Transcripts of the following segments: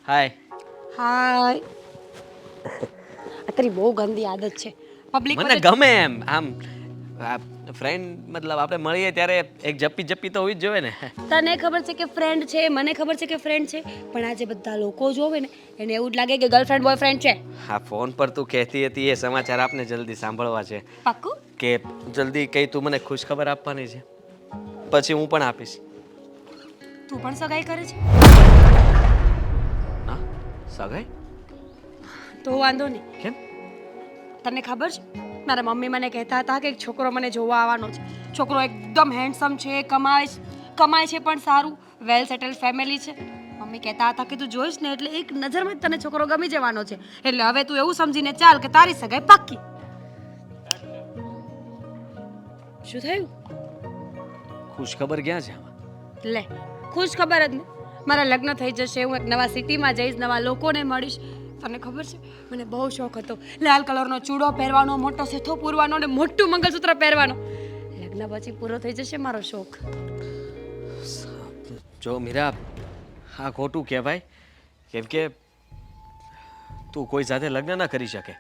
હાય. હાય. આ તારી બહુ ગંદી આદત છે પબ્લિક મને ગમે એમ આમ ફ્રેન્ડ મતલબ આપણે મળીએ ત્યારે એક જપ્પી તો હોવી જ જોઈએ ને. તને ખબર છે કે ફ્રેન્ડ છે, મને ખબર છે કે ફ્રેન્ડ છે, પણ આજે બધા લોકો જોવે ને એને એવું જ લાગે કે ગર્લફ્રેન્ડ બોયફ્રેન્ડ છે. હા, ફોન પર તું કહેતી હતી એ સમાચાર આપને જલ્દી સાંભળવા છે પાક્કું? કે જલ્દી કઈ તું મને ખુશ ખબર આપવાની છે, પછી હું પણ આપીશ. તું પણ સગાઈ કરે છે? ના, સગાઈ? તો વાંધો નહીં. કેમ? તને ખબર છે મારા મમ્મી મને કહેતા હતા કે એક છોકરો મને જોવા આવવાનો છે. છોકરો એકદમ હેન્ડસમ છે, કમાય છે પણ સારું, વેલ સેટલ ફેમિલી છે. મમ્મી કહેતા હતા કે તું જોઈશ ને એટલે એક નજરમાં જ તને છોકરો ગમી જવાનો છે. એટલે હવે તું એવું સમજીને ચાલ કે તારી સગાઈ પાક્કી. શું થયું? ખુશ ખબર ક્યાં છે આમાં? લે, ખુશ ખબર જ ને. મારા લગ્ન થઈ જશે, હું એક નવા સિટીમાં જઈશ, નવા લોકોને મળીશ. તને ખબર છે મને બહુ શોખ હતો લાલ કલરનો ચૂડો પહેરવાનો, મોટો સેથો પૂરવાનો અને મોટું મંગળસૂત્ર પહેરવાનો. લગ્ન પછી પૂરો થઈ જશે મારો શોખ. જો મીરા, આ ખોટું કહેવાય, કેમ કે તું કોઈ સાથે લગ્ન ના કરી શકે.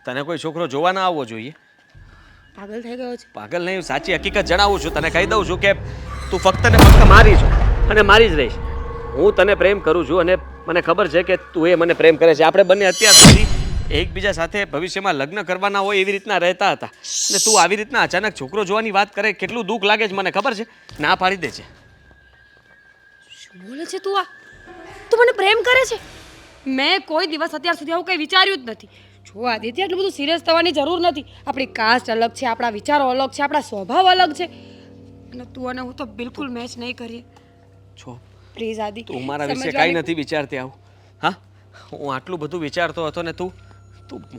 તને કોઈ છોકરો જોવા ના આવવો જોઈએ. પાગલ થઈ ગયો છે? પાગલ નહીં, સાચી હકીકત જણાવું છું, તને કહી દઉં છું કે તું ફક્ત ને ફક્ત મારી છો અને મારી જ રહીશ. હું તને પ્રેમ કરું છું અને મને ખબર છે કે તું એ મને પ્રેમ કરે છે. આપણે બંને અત્યાર સુધી એકબીજા સાથે ભવિષ્યમાં લગ્ન કરવાના હોય એવી રીતના રહેતા હતા અને તું આવી રીતના અચાનક છોકરો જોવાની વાત કરે, કેટલું દુઃખ લાગે છે મને ખબર છે. ના પાડી દે છે. શું બોલે છે તું? આ તું મને પ્રેમ કરે છે? મેં કોઈ દિવસ અત્યાર સુધી આવું કંઈ વિચાર્યું જ નથી. જો આદિત્ય, એટલું બધું સિરિયસ થવાની જરૂર નથી. આપણી કાસ્ટ અલગ છે, આપણા વિચારો અલગ છે, આપણા સ્વભાવ અલગ છે અને તું અને હું તો બિલકુલ મેચ નહીં કરીએ. છો પ્લીઝ આદિ, તું મારા વિશે કાંઈ નથી વિચારતી આવું? હા, હું આટલું બધું વિચારતો હતો ને તું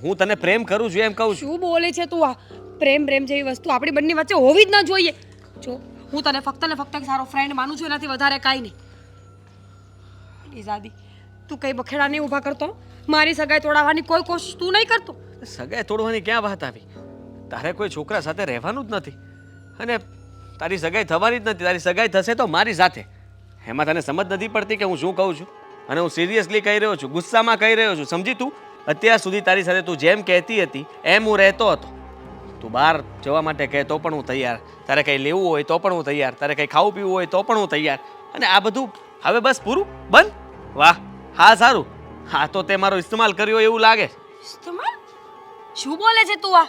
હું તને પ્રેમ કરું છું એમ કહું છું. શું બોલે છે તું? આ પ્રેમ જેવી વસ્તુ આપણી બંને વચ્ચે હોવી જ ન જોઈએ. જો હું તને ફક્ત ને ફક્ત એક સારો ફ્રેન્ડ માનું છું, એનાથી વધારે કાંઈ નહીં. પ્લીઝ આદિ, તું કઈ બખેડા નહીં ઊભા કરતો. મારી સગાઈ તોડાવવાની કોઈ કોશિશ તું નહીં કરતો. સગાઈ તોડવાની ક્યાં વાત આવી? તારે કોઈ છોકરા સાથે રહેવાનું જ નથી અને તારી સગાઈ થવાની જ નથી. તારી સગાઈ થશે તો મારી સાથે. એમાં તને સમજ નથી પડતી કે હું શું કહું છું? અને હું સિરિયસલી કહી રહ્યો છું, ગુસ્સામાં કહી રહ્યો છું. સમજી તું? અત્યાર સુધી તારી સાથે તું જેમ કહેતી હતી એમ હું રહેતો હતો. તું બહાર જવા માટે કહે તો પણ હું તૈયાર, તારે કંઈ લેવું હોય તો પણ હું તૈયાર, તારે કંઈ ખાવું પીવું હોય તો પણ હું તૈયાર. અને આ બધું હવે બસ પૂરું બંધ? વાહ, હા સારું. હા તો તે મારો ઇસ્તેમાલ કર્યો એવું લાગે. ઇસ્તેમાલ? શું બોલે છે તું? આ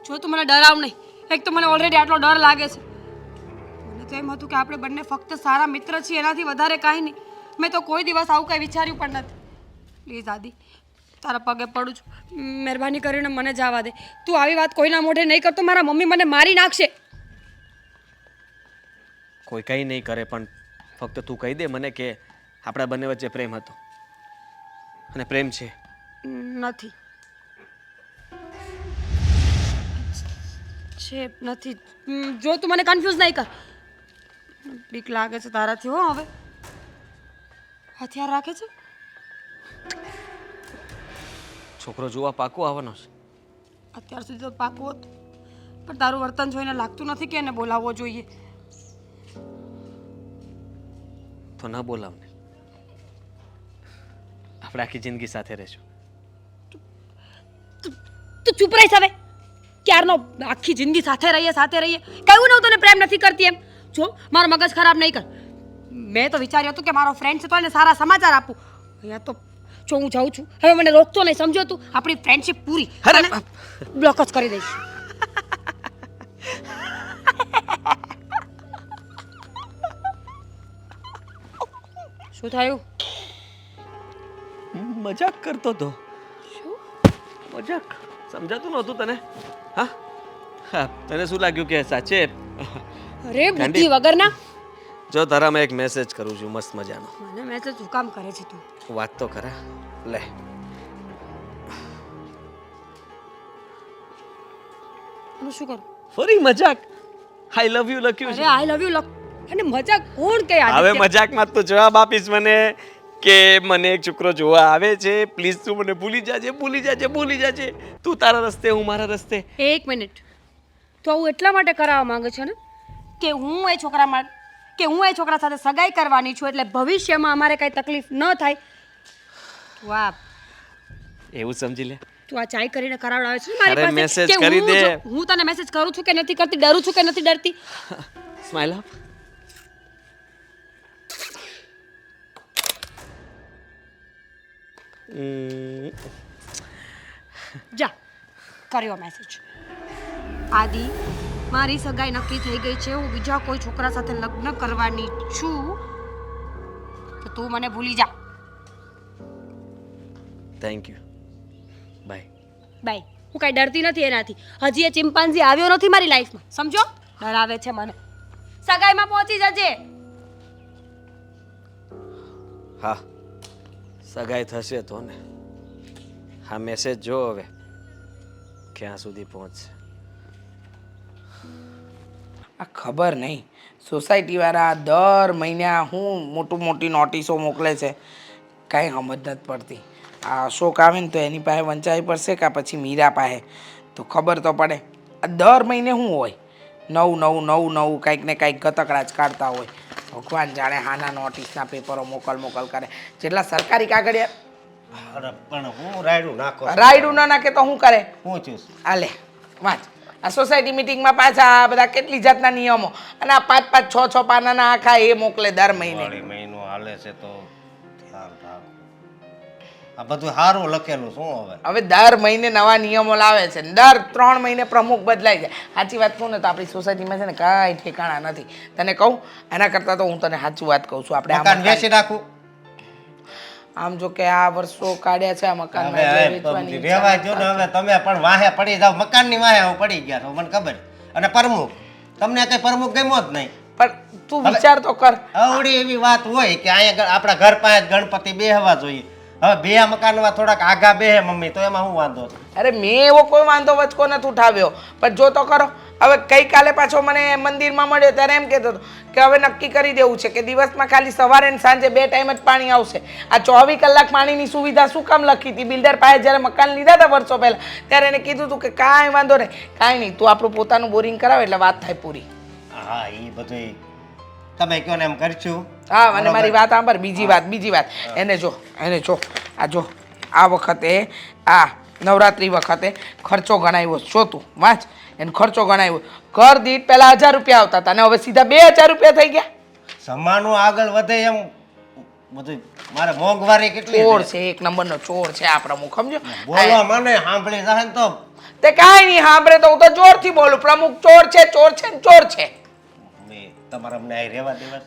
જો તું મને ડરાવ નહીં. એક તો મને ઓલરેડી આટલો ડર લાગે છે. મને તો એમ હતું કે આપણે બંને ફક્ત સારા મિત્ર છીએ, એનાથી વધારે કાંઈ નહીં. મેં તો કોઈ દિવસ આવું કંઈ વિચાર્યું પણ નથી. પ્લીઝ આદિ, તારા પગે પડું છું, મહેરબાની કરીને મને જવા દે. તું આવી વાત કોઈના મોઢે નહીં કરતો. મારા મમ્મી મને મારી નાખશે. કોઈ કંઈ નહીં કરે, પણ ફક્ત તું કહી દે મને કે આપણા બંને વચ્ચે પ્રેમ હતો અને પ્રેમ છે. નથી છે નથી. જો તું મને કન્ફ્યુઝ નહીં કર. બીક લાગે છે તારાથી. હો, હવે હથિયાર રાખે છે. છોકરો જોવા પાકું આવવાનો છે? અત્યાર સુધી તો પાકું હતું, પણ તારું વર્તન જોઈને લાગતું નથી કે એને બોલાવવો જોઈએ. તો ન બોલાવને. આપણે આખી જિંદગી સાથે રહેશું. તું ચૂપ રહીશ હવે. ક્યારનો આખી જિંદગી સાથે રહીએ કહ્યું ને હું તને પ્રેમ નથી કરતી એમ. જો મારો મગજ ખરાબ નહીં કર. મેં તો વિચાર્યું હતું કે મારો ફ્રેન્ડ છે તો એને સારા સમાચાર આપું. અહીંયા તો જો હું જાઉં છું, હવે મને રોકતો નહીં, સમજો તું? આપણી ફ્રેન્ડશિપ પૂરી. બ્લોક જ કરી દઈશ. શું થયું? મજાક કરતો તો. શું મજાક સમજાતું નહોતું તને? હા હા, તને શું લાગ્યું કે સાચે? અરે બુદ્ધિ વગરના. જો તારામાં એક મેસેજ કરું છું મસ્ત મજાનો. મને મેસેજ શું કામ કરે છે તું? વાત તો ખરા. લે, હું શું કરું? ફરી મજાક. આઈ લવ યુ લખ્યું અરે છે. આઈ લવ યુ લખ. અને મજાક કોણ કહે? હવે મજાકમાં તો જવાબ આપીશ મને કે મને એક છોકરો જોવા આવે છે, પ્લીઝ તું મને ભૂલી જાજે. તું તારા રસ્તે, હું મારા રસ્તે. એક મિનિટ. તો હું એટલા માટે કરાવવા માંગે છે ને કે હું એ છોકરા સાથે સગાઈ કરવાની છું, એટલે ભવિષ્યમાં અમારે કાંઈ તકલીફ ન થાય. તું આ એવું સમજી લે. તું આ ચાય કરીને કરાવડાવે છે ને મારી અરે, પાસે message કે કરી હું દે. હું તને મેસેજ કરું છું કે નથી કરતી, ડરું છું કે નથી ડરતી? Smile up. જા કર્યો મેસેજ. આદિ, મારી સગાઈ નક્કી થઈ ગઈ છે. હું બીજા કોઈ છોકરા સાથે લગ્ન કરવાની છું, તો તું મને ભૂલી જા. Thank you. બાય. બાય. હું કાંઈ ડરતી નથી એનાથી. હજી એ ચિમ્પાન્ઝી આવ્યો નથી મારી લાઈફમાં, સમજો? ડરાવે છે મને. સગાઈમાં પહોંચી જજે. હા, સગાઈ થશે તો ને. હા, મેસેજ જો હવે ક્યાં સુધી પહોંચશે. આ ખબર નહીં સોસાયટીવાળા દર મહિને હું મોટી નોટિસો મોકલે છે, કાંઈ સમજ નથી પડતી. આ અશોક આવે ને તો એની પાસે વંચાવી પડશે કે પછી મીરા પાસે, તો ખબર તો પડે. આ દર મહિને શું હોય, નવું કાંઈક ને કાંઈક ગતકડા જ કાઢતા હોય. ભગવાન જાણે હાના નોટિસના પેપરો મોકલ કરે. જેટલા સરકારી કાગળિયા અરે પણ હું રાયડું નાખો રાયડું ના નાખે તો શું કરે? હું છું આ લે વાંચ. આ સોસાયટી મિટિંગમાં પાછા આ બધા કેટલી જાતના નિયમો, અને આ 5-5 6-6 પાનાના આખા એ મોકલે દર મહિને. વાળી મહિનો હાલે છે તો ધ્યાન રાખો. આ બધું સારું લખેલું શું હવે? હવે દર મહિને નવા નિયમો લાવે છે, દર 3 મહિને પ્રમુખ બદલાઈ જાય. સાચી વાત કહું ને તો આપણી સોસાયટીમાં છે ને કાંઈ ઠેકાણા નથી. તને કહું, એના કરતાં તો હું તને સાચું વાત કહું છું, આપણે આ મકાન મકાન- વેચી નાખું આમ જો કે આ વર્ષો કાઢ્યા છે આ મકાન હવે રેવાય જો ને. હવે તમે પણ વાહે પડી જાવ, મકાનની વાહે હું પડી ગયા છો, મને ખબર. અને પ્રમુખ, તમને કઈ પ્રમુખ ગમ્યો જ નહીં. પણ તું વિચાર તો કર. અવળી એવી વાત હોય કે અહીંયા આપણા ઘર પાસે જ ગણપતિ બેહવા જોઈએ. હવે બે મકાનમાં થોડાક આઘા બેહે મમ્મી, તો એમાં શું વાંધો છે? અરે મેં એવો કોઈ વાંધો વચકો નથી ઉઠાવ્યો, પણ જો તો ખરો. હવે ગઈકાલે પાછો મને મંદિરમાં મળ્યો ત્યારે એમ કહેતો હતો કે હવે નક્કી કરી દેવું છે કે દિવસમાં ખાલી સવારે ને સાંજે 2 ટાઈમ જ પાણી આવશે. આ 24 કલાક પાણીની સુવિધા શું કામ લખી હતી? બિલ્ડર પાસે જ્યારે મકાન લીધા હતા વર્ષો પહેલા ત્યારે એને કીધું હતું કે કાંઈ વાંધો નહીં, કાંઈ નહીં, તું આપણું પોતાનું બોરિંગ કરાવે એટલે વાત થાય પૂરી. હા, એ બધું તમે કહો ને એમ કરશું. હા, અને મારી વાત સાંભળ. બીજી વાત એને જો આ જો આ વખતે આ નવરાત્રી વખતે ખર્ચો ગણાવ્યો છો તું વાંચ. એને ખર્ચો ગણાવ્યો. ઘર દીઠ પહેલા 1000 રૂપિયા આવતા હતા અને હવે સીધા 2000 રૂપિયા થઈ ગયા. જમાનો આગળ વધે એમ બધું મારે મોંઘવારી કેટલી ચોર છે. છે, એક નંબરનો ચોર છે આ પ્રમુખ, સમજો? બોલો મને સાંભળી જાય ને તો તે કાંઈ નહીં સાંભળે તો હું તો જોરથી બોલું, પ્રમુખ ચોર છે ને ચોર છે. મેં તમારા અમને અહીં રહેવા દેવા.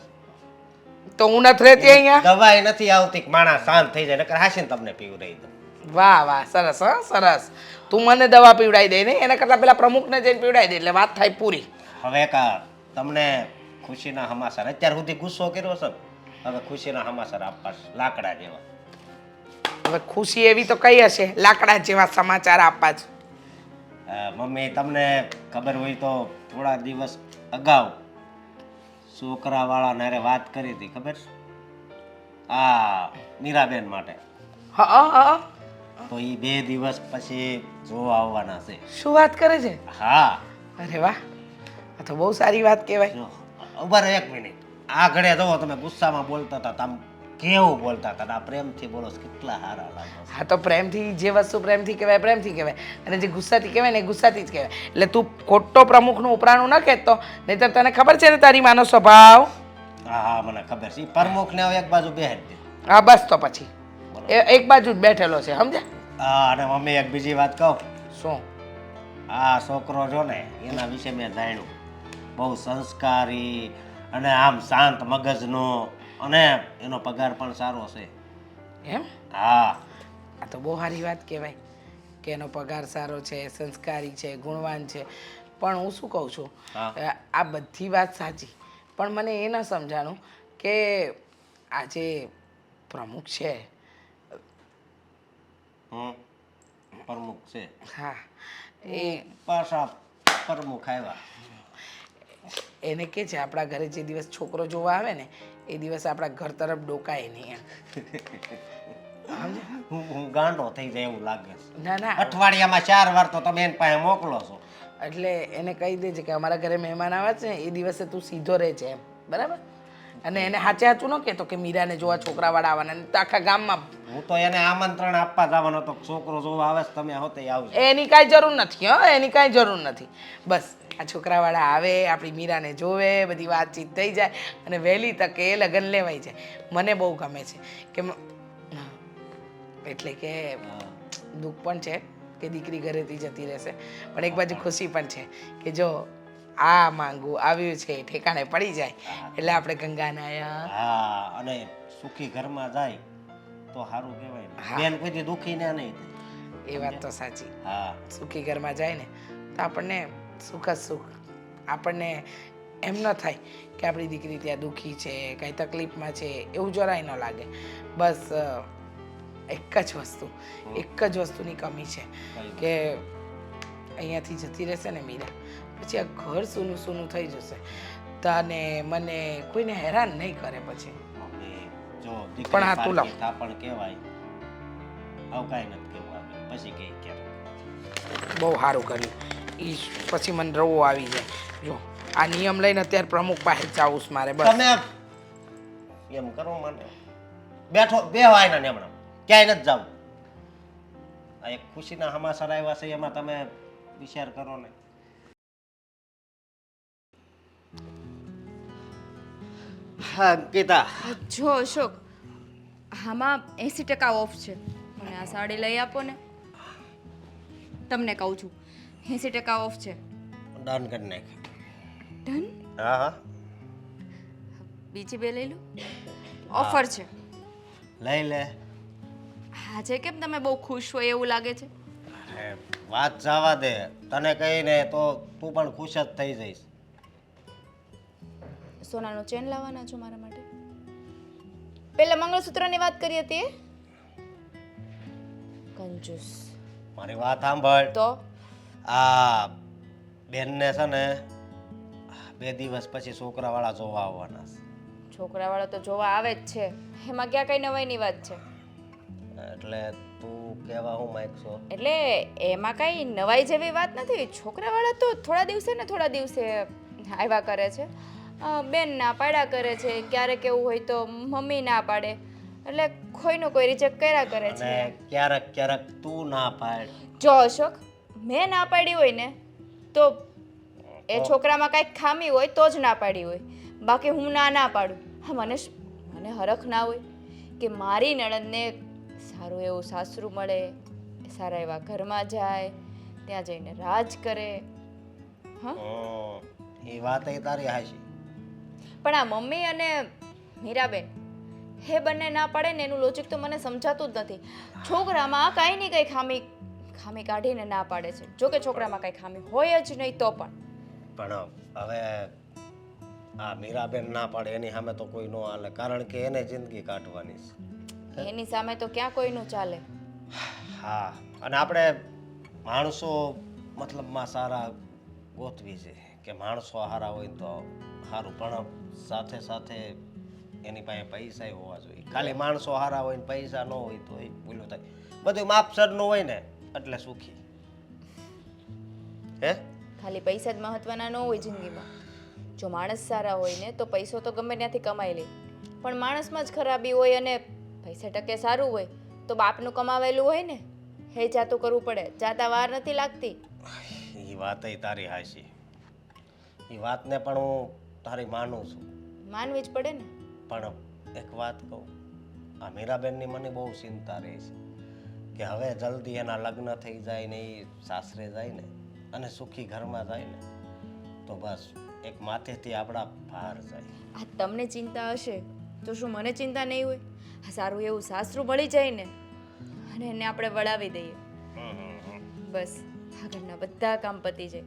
તો હું નથી રહેતી અહીંયા. દવાઈ નથી આવતી કે માણસ શાંત થઈ જાય, નકર હાસીને તમને પીવડાવી દઉં. વાહ સરસ, હા સરસ. તું મને દવા પીવડાવી દે ને એના કરતાં પેલા પ્રમુખને જઈને પીવડાવી દે એટલે વાત થાય પૂરી. હવે કા તમને ખુશીના સમાચાર અત્યાર સુધી ગુસ્સો કર્યો છે, હવે ખુશીના સમાચાર આપવા છે, લાકડા જેવા. હવે ખુશી એવી તો કઈ હશે લાકડા જેવા સમાચાર આપવા જ. મમ્મી તમને ખબર હોય તો થોડા દિવસ અગાઉ છોકરાવાળા નારે વાત કરી હતી, ખબર છે? આ મીરાબેન માટે. હા, તો એ 2 દિવસ પછી જોવા આવવાના છે. શું વાત કરે છે? હા. અરે વાહ, આ તો બહુ સારી વાત કહેવાય. જો ઉભા રહો 1 મિનિટ. આ ઘડે જુઓ, તમે ગુસ્સામાં બોલતા હતા, તમે કેવું બોલતા હતા, આ પ્રેમથી બોલો છો, કેટલા સારા લાગો છો. હા, તો પ્રેમથી જે વસ્તુ પ્રેમથી કહેવાય, અને જે ગુસ્સાથી કહેવાય ને એ ગુસ્સાથી જ કહેવાય. એટલે તું ખોટો પ્રમુખનું ઉપરાણું ન કહેતો, નહીંતર તને ખબર છે ને તારી માનો સ્વભાવ. હા, મને ખબર છે. પ્રમુખને હવે એક બાજુ બેહાડી દે. હા, બસ તો પછી એક બાજુ જ બેઠેલો છે, સમજ્યા? હા, અને મમ્મી એક બીજી વાત કહું. શું? આ છોકરો જો ને એના વિશે મેં જાણ્યું, બહુ સંસ્કારી અને આમ શાંત મગજનો, અને એનો પગાર પણ સારો છે. એમ? હા. આ તો બહુ સારી વાત કહેવાય કે એનો પગાર સારો છે, સંસ્કારી છે, ગુણવાન છે. પણ હું શું કહું છું, હા. આ બધી વાત સાચી, પણ મને એ ન સમજાણું કે આ જે પ્રમુખ છે, પ્રમુખ છે, હા, એ પાછા પ્રમુખ આવ્યા. એને કે છે આપણા ઘરે જે દિવસ છોકરો જોવા આવે ને એ દિવસ આપણા ઘર તરફ ડોકાય નહીં એમ. હું ગાંડો થઈ જાય એવું લાગે છે. ના, અઠવાડિયામાં 4 વાર તો તમે એની પાસે મોકલો છો. એટલે એને કહી દેજે કે અમારા ઘરે મહેમાન આવે છે ને એ દિવસે તું સીધો રહે છે એમ, બરાબર? અને એને હાચે હાચું ન કહેતો કે મીરાને જોવા છોકરાવાળા આવવાના ને તો આખા ગામમાં હું તો એને આમંત્રણ આપવા જવાનો હતો છોકરો જોવા આવે છે તમે હોતે આવજો એની કાંઈ જરૂર નથી હો એની કાંઈ જરૂર નથી બસ આ છોકરાવાળા આવે આપણી મીરાને જોવે બધી વાતચીત થઈ જાય અને વહેલી તકે એ લગ્ન લેવાઈ જાય મને બહુ ગમે છે કે એટલે કે દુઃખ પણ છે કે દીકરી ઘરેથી જતી રહેશે પણ એક બાજુ ખુશી પણ છે કે જો આ માંગુ આવ્યું છે ઠેકાણે પડી જાય એટલે આપણે ગંગાનાયા હા અને સુખી ઘરમાં જાય તો સારું કહેવાય ને બેન કોઈથી દુખી ને નહીં થાય. એ વાત તો સાચી હા સુખી ઘરમાં જાય ને તો આપણને સુખ જ સુખ આપણને એમ ન થાય કે આપણી દીકરી ત્યાં દુઃખી છે કાંઈ તકલીફમાં છે એવું જરાય ન લાગે બસ એક જ વસ્તુની કમી છે કે અહીંયાથી જતી રહેશે ને મીરા પછી આ ઘર સૂનું સૂનું થઈ જશે તને મને કોઈને હેરાન નહીં કરે પછી મમ્મી જો દીકરી પણ આ તું લાવ. પારકી થાપણ કહેવાય આવું કાંઈ નથી કહેવું આગળ પછી કઈ ક્યારે બહુ સારું કર્યું એ પછી મને રવો આવી જાય જો આ નિયમ લઈને અત્યારે પ્રમુખ પાસે જાવું છે મારે બસ તમે એમ કરો મને બેઠો બે વાયના ને હમણાં ક્યાંય નથી જાવું આ એક ખુશીના સમાચાર આવ્યા છે એમાં તમે વિચાર કરો ને હા ગીતા જો અશોક આમાં 80% ઓફ છે મને આ સાડી લઈ આપો ને તમને કહું છું 80% ઓફ છે ડન કરી નાખ ડન હા હા બીજી બે લઈ લો ઓફર છે લઈ લે આજે કેમ તમે બહુ ખુશ હોય એવું લાગે છે અરે વાત જવા દે તને કહીને તો તું પણ ખુશ જ થઈ જઈશ સોનાનો ચેન લાવવાના છો મારા માટે પેલા મંગળસૂત્રની વાત કરી હતી એ? કંજૂસ મારી વાત સાંભળ તો આ બેનને છે ને 2 દિવસ પછી છોકરાવાળા જોવા આવવાના છે છોકરાવાળા તો જોવા આવે જ છે એમાં ક્યાં કઈ નવાઈની વાત છે એટલે તું કહેવા હું માંગશો એટલે એમાં કઈ નવાઈ જેવી વાત નથી છોકરાવાળા તો થોડા દિવસે આવ્યા કરે છે બેન ના પાડ્યા કરે છે ક્યારેક એવું હોય તો મમ્મી ના પાડે એટલે કોઈનું કોઈ રિજેક્ટ કર્યા કરે છે અને ક્યારેક ક્યારેક તું ના પાડ જો અશોક મેં ના પાડી હોય ને તો એ છોકરામાં કાંઈક ખામી હોય તો જ ના પાડી હોય બાકી હું ના પાડું હા મને હરખ ના હોય કે મારી નણંદને સારું એવું સાસરું મળે સારા એવા ઘરમાં જાય ત્યાં જઈને રાજ કરે હા એ વાત એ તારી હાચી પણ આ મમ્મી અને મીરાબેન હે બંને ના પાડે ને એનું લોજિક તો મને સમજાતું જ નથી છોકરામાં કાંઈ નહીં કંઈ ખામી કાઢીને ના પાડે છે જો કે છોકરામાં કાંઈ ખામી હોય જ નહીં તો પણ હવે આ મીરાબેન ના પાડે એની સામે તો કોઈ ન હાલે કારણ કે એને જિંદગી કાઢવાની છે એની સામે તો ક્યાં કોઈનું ચાલે હા અને આપણે માણસો મતલબમાં સારા ગોતવી છે કે માણસો સારા હોય તો સારું પણ સાથે સાથે એની પાસે પૈસા હોવા જોઈએ ખાલી માણસો સારા હોય ને પૈસા ન હોય તો એ ભૂલું થાય બધું માપસરનું હોય ને એટલે સુખી હે ખાલી પૈસા જ મહત્વના ન હોય જિંદગીમાં જો માણસ સારા હોય ને તો પૈસો તો ગમે ત્યાંથી કમાઈ લે પણ માણસમાં જ ખરાબી હોય અને પૈસા ટકે સારું હોય તો બાપનું કમાવેલું હોય ને હે જાતું કરવું પડે જાતા વાર નથી લાગતી એ વાત તારી હાચી એ વાતને પણ હું તારી માનું છું માનવી જ પડે ને પણ એક વાત કહું આ મીરાબેનની મને બહુ ચિંતા રહે છે કે હવે જલ્દી એના લગ્ન થઈ જાય ને એ સાસરે જાય ને અને સુખી ઘરમાં જાય ને તો બસ એક માથેથી આપણા ભાર જાય આ તમને ચિંતા હશે તો શું મને ચિંતા નહીં હોય આ સારું એવું સાસરું મળી જાય ને અને એને આપણે વળાવી દઈએ બસ આગળના બધા કામ પતી જાય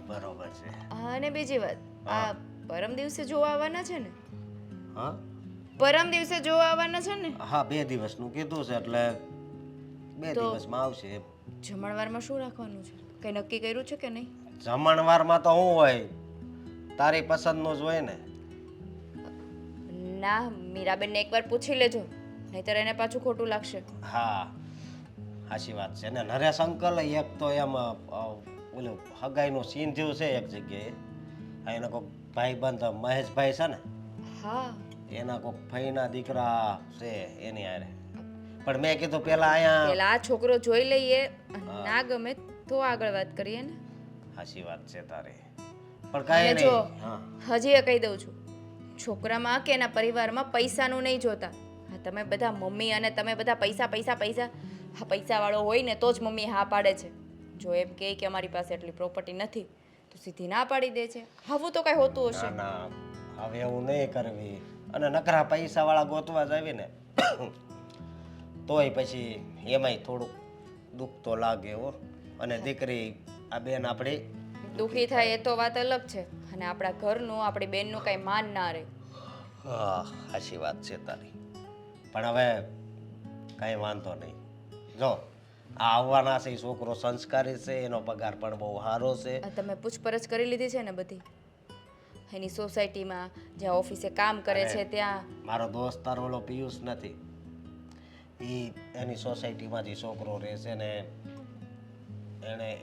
બરોબર છે અને બીજી વાત આ પરમ દિવસે જોવા આવવાના છે ને હા પરમ દિવસે જોવા આવવાના છે ને હા 2 દિવસનું કીધું છે એટલે 2 તો- દિવસમાં આવશે જમણવારમાં શું રાખવાનું છે કઈ નક્કી કર્યું છે કે નહીં જમણવારમાં તો શું હોય તારી પસંદનું જ હોય ને ના મીરાબેનને એકવાર પૂછી લેજો નહીતર એને પાછું ખોટું લાગશે હા સાચી વાત છે ને નરેશ અંકલ એક તો એમ ઓલું હગાઈનું સીન જેવું છે એક જગ્યાએ આ એનો કોઈ ભાઈબંધ મહેશભાઈ છે ને હા એના કોઈક ફઈના દીકરા છે એની હારે. પણ મેં કીધું પેલા અહીંયા પેલા આ છોકરો જોઈ લઈએ ના ગમે તો આગળ વાત કરીએ ને. હાચી વાત છે તારી, પણ કાંઈ અને જો નહીં. હા હજી એ કહી દઉં છું, છોકરામાં કે એના પરિવારમાં પૈસાનું નહીં જોતા. હા તમે બધા મમ્મી અને તમે બધા પૈસા પૈસા પૈસા, હા પૈસાવાળો હોય ને તો જ મમ્મી હા પાડે છે. જો એમ કહે કે અમારી પાસે એટલી પ્રોપર્ટી નથી તો સીધી ના પાડી દે છે. આવું તો કાંઈ હોતું હશે. ના ના હવે એવું નહીં કરવી. અને નકરા પૈસાવાળા ગોતવા જ આવી ને તોય પછી એમાંય થોડુંક દુઃખ તો લાગે હો. અને દીકરી આ બેન આપણી દુઃખી થાય એ તો વાત અલગ છે, અને આપણા ઘરનું આપણી બેનનું કાંઈ માન ના રહે. હા સાચી વાત છે તારી. પણ હવે કાંઈ વાંધો નહીં. જો આ આવવાના છે ઈ છોકરો સંસ્કારી છે, એનો પગાર પણ બહુ સારો છે. આ તમે પૂછપરછ કરી લીધી છે ને બધી એની સોસાયટીમાં જ્યાં ઓફિસે કામ કરે છે ત્યાં? મારો દોસ્તાર ઓલો પિયુષ નથી, એની સોસાયટીમાં જે છોકરો રહે છે ને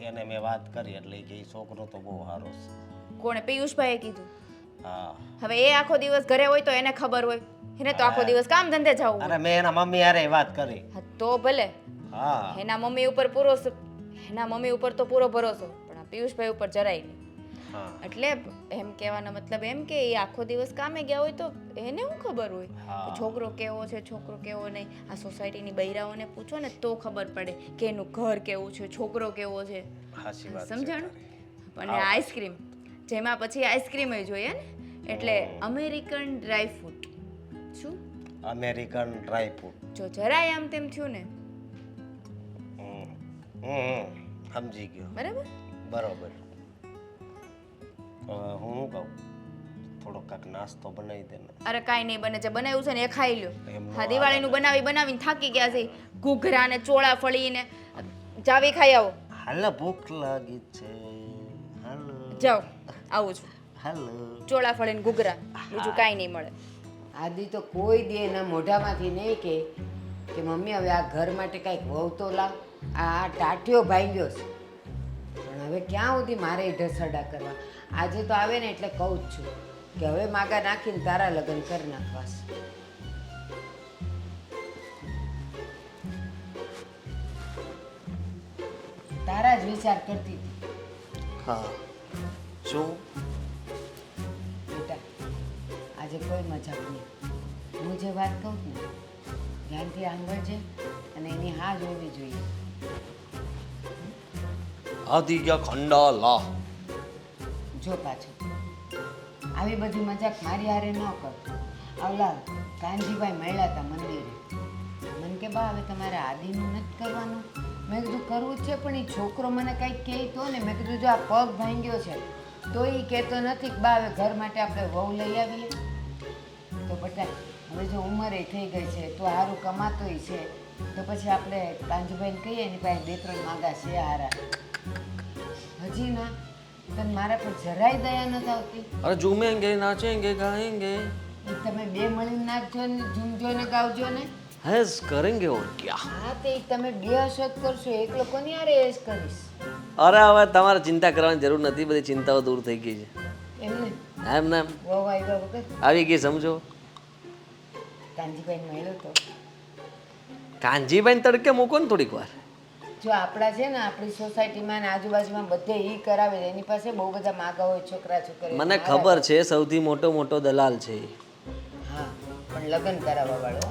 એને મેં વાત કરી એટલે કે એ છોકરો તો બહુ સારો છે. કોણે? પિયુષભાઈએ કીધું? હા હવે એ આખો દિવસ ઘરે હોય તો એને ખબર હોય, એને તો આખો દિવસ કામ ધંધે જવું હોય. અરે મેં એના મમ્મી હારે વાત કરી. હા તો ભલે, હા એના મમ્મી ઉપર તો પૂરો ભરોસો, પણ આ પિયુષભાઈ ઉપર જરાય નહીં. હા એટલે એમ કહેવાનો મતલબ એમ કે એ આખો દિવસ કામે ગયા હોય તો એને શું ખબર હોય કે છોકરો કેવો છે છોકરો કેવો નહીં? આ સોસાયટીની બૈરાઓને પૂછો ને તો ખબર પડે કે એનું ઘર કેવું છે, છોકરો કેવો છે. સાચી વાત છે સમજાણું? તારી. પણ આઈસ્ક્રીમ, જેમાં પછી આઈસ્ક્રીમ જોઈએ ને, એટલે અમેરિકન ડ્રાય ફ્રૂટ. શું? American dry fruit. જો જરાય આમ તેમ થયું ને, સમજી ગયો. બરાબર? બરોબર. હું શું કહું, થોડો કાંક નાસ્તો બનાવી દે ને. અરે કાંઈ નહીં બને, જે બનાવ્યું છે ને એ ખાઈ લ્યો. એમ ન હા દિવાળીનું બનાવીને થાકી ગયા છે. ઘૂઘરા ને ચોળા ફળી ને જાવી ખાઈ આવો. હાલ ભૂખ લાગી છે. હાલો જાઓ, આવું છું. હાલો. ચોળા ફળીને ઘૂઘરા, બીજું કાંઈ નહીં મળે. આદિ તો કોઈ દે એના મોઢામાંથી નહીં કે મમ્મી હવે આ ઘર માટે કાંઈક વહુ તો લાવ. આ ટાટિયો ભાંગ્યો છે, પણ હવે ક્યાં સુધી મારે ઢસરડા કરવા? આજે તો આવે ને એટલે કહું જ છું કે હવે માગા નાખીને તારા લગ્ન કરી નાખવાસ. તારા જ વિચાર કરતી હતી. હા શું? બેટા આજે કોઈ મજાક નહીં. હું જે વાત કહું ને ધ્યાનથી સાંભળજે અને એની હા જોવી જોઈએ. આદિ ગયા ખંડા લા. જો પાછું આવી બધી મજાક મારી હારે ન કરતો. આવલા કાનજીભાઈ મળ્યા હતા મંદિરે. મને કે બા હવે તમારે આદિનું નથી કરવાનું. મેં કીધું કરવું જ છે, પણ એ છોકરો મને કંઈક કહેતો ને. મેં કીધું જો આ પગ ભાંગ્યો છે તો એ કહેતો નથી કે બા હવે ઘર માટે આપણે વહુ લઈ આવીએ. તો બટા હવે જો ઉંમરે થઈ ગઈ છે તો સારું કમાતોય છે તો પછી આપણે કાંજુભાઈને કહીએ એની પાસે 2-3 માગા છે હારા. હજી ના તને મારા પર જરાય દયા નથી આવતી? અરે ઝૂમેંગે નાચેંગે ગાએંગે એ તમે બે મળીને નાચજો ને ઝૂમજો ને ગાવજો ને. હેસ કરેંગે ઓર ક્યા. હા તે તમે બે હસત કરશો, એક લોકોની હારે એશ કરીશ. અરે હવે તમારે ચિંતા કરવાની જરૂર નથી, બધી ચિંતાઓ દૂર થઈ ગઈ છે. એમને એમ ને એમ વહુ આવ્યા વગર આવી ગઈ સમજો. કાંજીભાઈને મળ્યો તો. કાનજીભાઈ તડકે મૂકો ને થોડીક વાર. જો આપણા છે ને આપણી સોસાયટીમાં ને આજુબાજુમાં બધે ઈ કરાવે છે. એની પાસે બહુ બધા માગા હોય છોકરા છોકરીઓ. મને ખબર છે સૌથી મોટો દલાલ છે. હા પણ લગ્ન કરાવવા વાળો.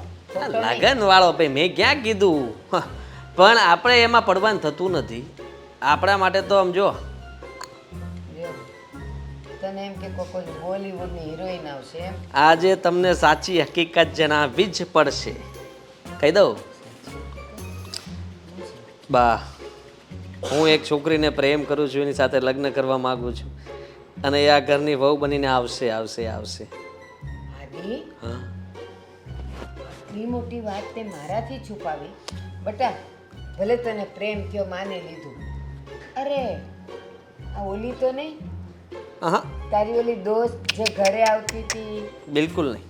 લગન વાળો ભાઈ મેં ક્યાં કીધું. પણ આપણે એમાં પડવાનું થતું નથી. આપણા માટે તો આમ જો જો, તને એમ કે કોઈ બોલીવુડની હિરોઈન આવશે એમ? આજે તમને સાચી હકીકત જણાવવી જ પડશે. કહી દઉં બા, હું એક છોકરીને પ્રેમ કરું છું, એની સાથે લગ્ન કરવા માંગુ છું, અને એ આ ઘરની વહુ બનીને આવશે આવશે આવશે. આદિ હા આટલી મોટી વાત તે મારાથી છુપાવી? બટા ભલે તને પ્રેમ થયો માની લીધું. અરે આ ઓલી તો નહીં, હા તારી ઓલી દોસ્ત જે ઘરે આવતી હતી? બિલકુલ નહીં.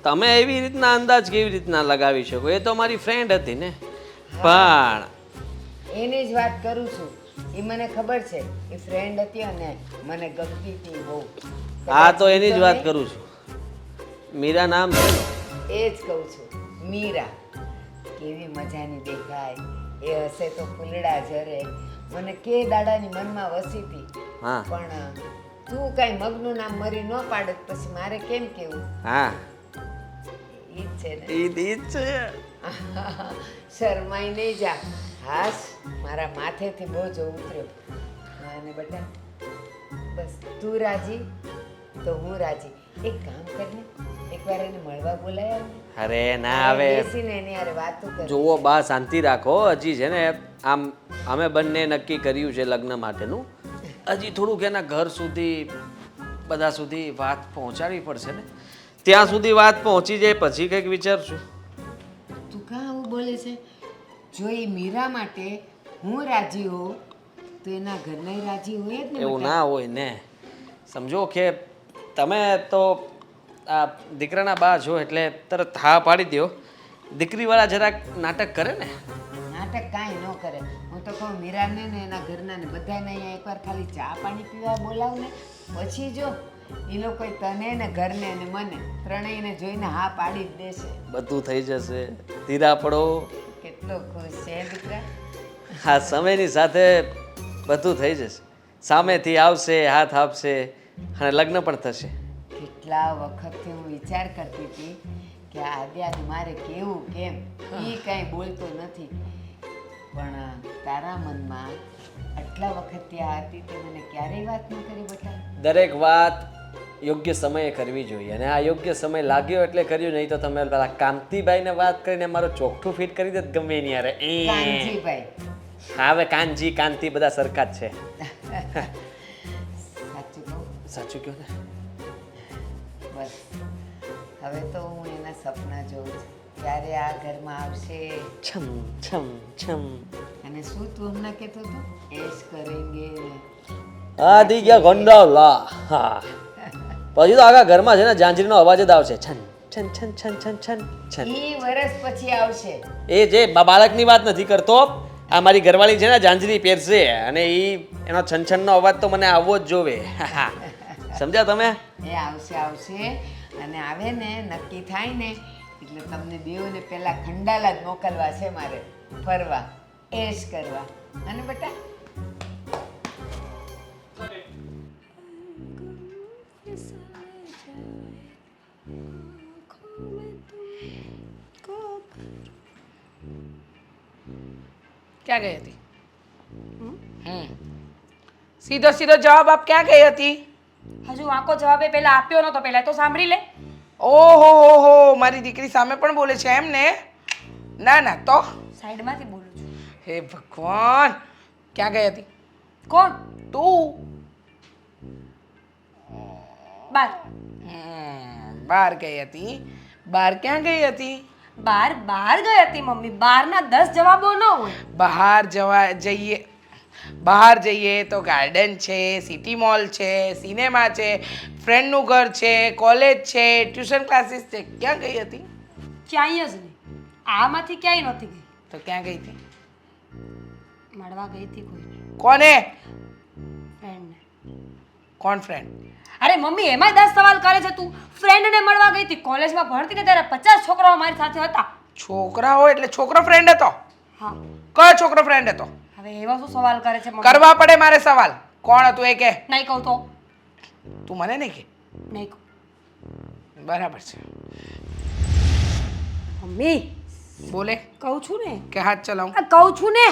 તમે એવી રીતના અંદાજ કેવી રીતના લગાવી શકો? એ તો મારી ફ્રેન્ડ હતી ને. પણ એની જ વાત કરું છું. એ મને ખબર છે એ ફ્રેન્ડ હતી અને મને ગમતી હતી બહુ. હા તો એની જ વાત કરું છું. મીરા નામ છે ને? એ જ કહું છું મીરા કેવી મજાની દેખાય એ હશે તો ફૂલડા જરે મને કે દાડાની મનમાં વસી હતી હા પણ તું કાંઈ મગનું નામ મરી ન પાડત પછી મારે કેમ કેવું હા ઈ જ છે ને ઈ જ છે. શરમાઈ નહીં જા હાસ મારા માથેથી બોજો ઉતર્યો અને બેટા બસ તું રાજી તો હું રાજી એક કામ કરને એકવાર એને મળવા બોલાય અરે ના આવે બેસીને એની હારે વાતો કર જુઓ બા શાંતિ રાખો હજી છે ને આમ અમે બંને નક્કી કર્યું છે લગ્ન માટેનું હજી થોડુંક એના ઘર સુધી બધા સુધી વાત પહોંચાડવી પડશે ને ત્યાં સુધી વાત પહોંચી જાય પછી કંઈક વિચારશું. તું કાં આવું બોલે છે જો એ મીરા માટે હું રાજી હોઉં તો એના ઘરનાય રાજી હોય જ ને એવું બેટા. ના હોય ને સમજો કે તમે તો આ દીકરાના બા છો એટલે તરત હા પાડી દો. દીકરીવાળા જરાક નાટક કરે ને નાટક કાંઈ ન કરે હું તો કહું મીરાને ને એના ઘરનાને બધાને અહીંયા એકવાર ખાલી ચા પાણી પીવા બોલાવ ને પછી જો એ લોકો તને ને ઘરને ને મને ત્રણેયને જોઈને હા પાડી જ દેશે બધું થઈ જશે. ધીરા પડો. કેટલો ખુશ છે દીકરા હા સમયની સાથે બધું થઈ જશે. સામેથી આવશે હાથ આપશે અને લગ્ન પણ થશે. કેટલા વખતથી હું વિચાર કરતી હતી કે આદ્યાને મારે કેવું કેમ એ કાંઈ બોલતો નથી પણ તારા મનમાં આટલા વખતથી આ હતી તે મને ક્યારેય વાત ન કરી બેટા દરેક વાત યોગ્ય સમયે કરવી જોઈએ અને આ યોગ્ય સમય લાગ્યો એટલે કર્યું. નહીં તો તમે પેલા કાંતિભાઈને વાત કરીને મારો ચોકઠું ફિટ કરી દે ગમે એની યારે કાનજીભાઈ હા હવે કાનજી કાંતિ બધા સરખા જ છે. સાચું કહું સાચું કહો ને. બસ હવે તો હું એના સપના જોઉં છું ક્યારે આ ઘરમાં આવશે છમ છમ છમ અને શું તું હમણાં કહેતો હતો એશ કરેંગે ને આથી ગયા ગંડાવલા. હા પછી તો આખા ઘરમાં છે ને ઝાંઝરીનો અવાજ જ આવશે. છન છન છન છન છન છન છન. ઈ વર્ષ પછી આવશે એ જે બાળકની વાત નથી કરતો. આ મારી ઘરવાળી છે ને ઝાંઝરી પહેરશે અને એનો છનછનનો અવાજ તો મને આવવો જ જોવે. સમજ્યા તમે? એ આવશે આવશે અને આવે ને નક્કી થાય ને એટલે તમને બેઉને પહેલા ખંડાલા જ મોકલવા છે મારે ફરવા એશ કરવા અને બેટા ક્યાં ગઈ હતી સીધો સીધો જવાબ આપ ક્યાં ગઈ હતી હજુ આખો જવાબ એ પહેલા આપ્યો નતો પહેલા તો સાંભળી લે. ઓહો હો મારી દીકરી સામે પણ બોલે છે એમ ને ના ના તો સાઈડમાંથી બોલું છું. હે ભગવાન ક્યાં ગઈ હતી કોણ? તું બાર. બહાર ગઈ હતી બહાર ક્યાં ગઈ હતી બાર બહાર ગઈ હતી મમ્મી. બારના 10 જવાબો ન હોય. બહાર જઈએ તો ગાર્ડન છે સિટી મોલ છે સિનેમા છે ફ્રેન્ડનું ઘર છે કોલેજ છે ટ્યુશન ક્લાસીસ છે ક્યાં ગઈ હતી ક્યાંય જ નહીં. આમાંથી ક્યાંય નહોતી ગઈ. તો ક્યાં ગઈ હતી મળવા ગઈ હતી કોઈને, કોને ફ્રેન્ડને. કોણ ફ્રેન્ડ અરે મમ્મી એમાં 10 સવાલ કરે છે તું. ફ્રેન્ડને મળવા ગઈ હતી. કોલેજમાં ભણતી ને ત્યારે 50 છોકરાઓ મારી સાથે હતા. છોકરા હોય એટલે છોકરો ફ્રેન્ડ હતો હા કયો છોકરો ફ્રેન્ડ હતો હવે એવા શું સવાલ કરે છે મમ્મી? કરવા પડે મારે સવાલ કોણ હતું એ કે નહીં કહું તો તું મને નહીં કે નહીં કહું. બરાબર છે મમ્મી બોલે કહું છું ને, કે હાથ ચલાવું આ કહું છું ને.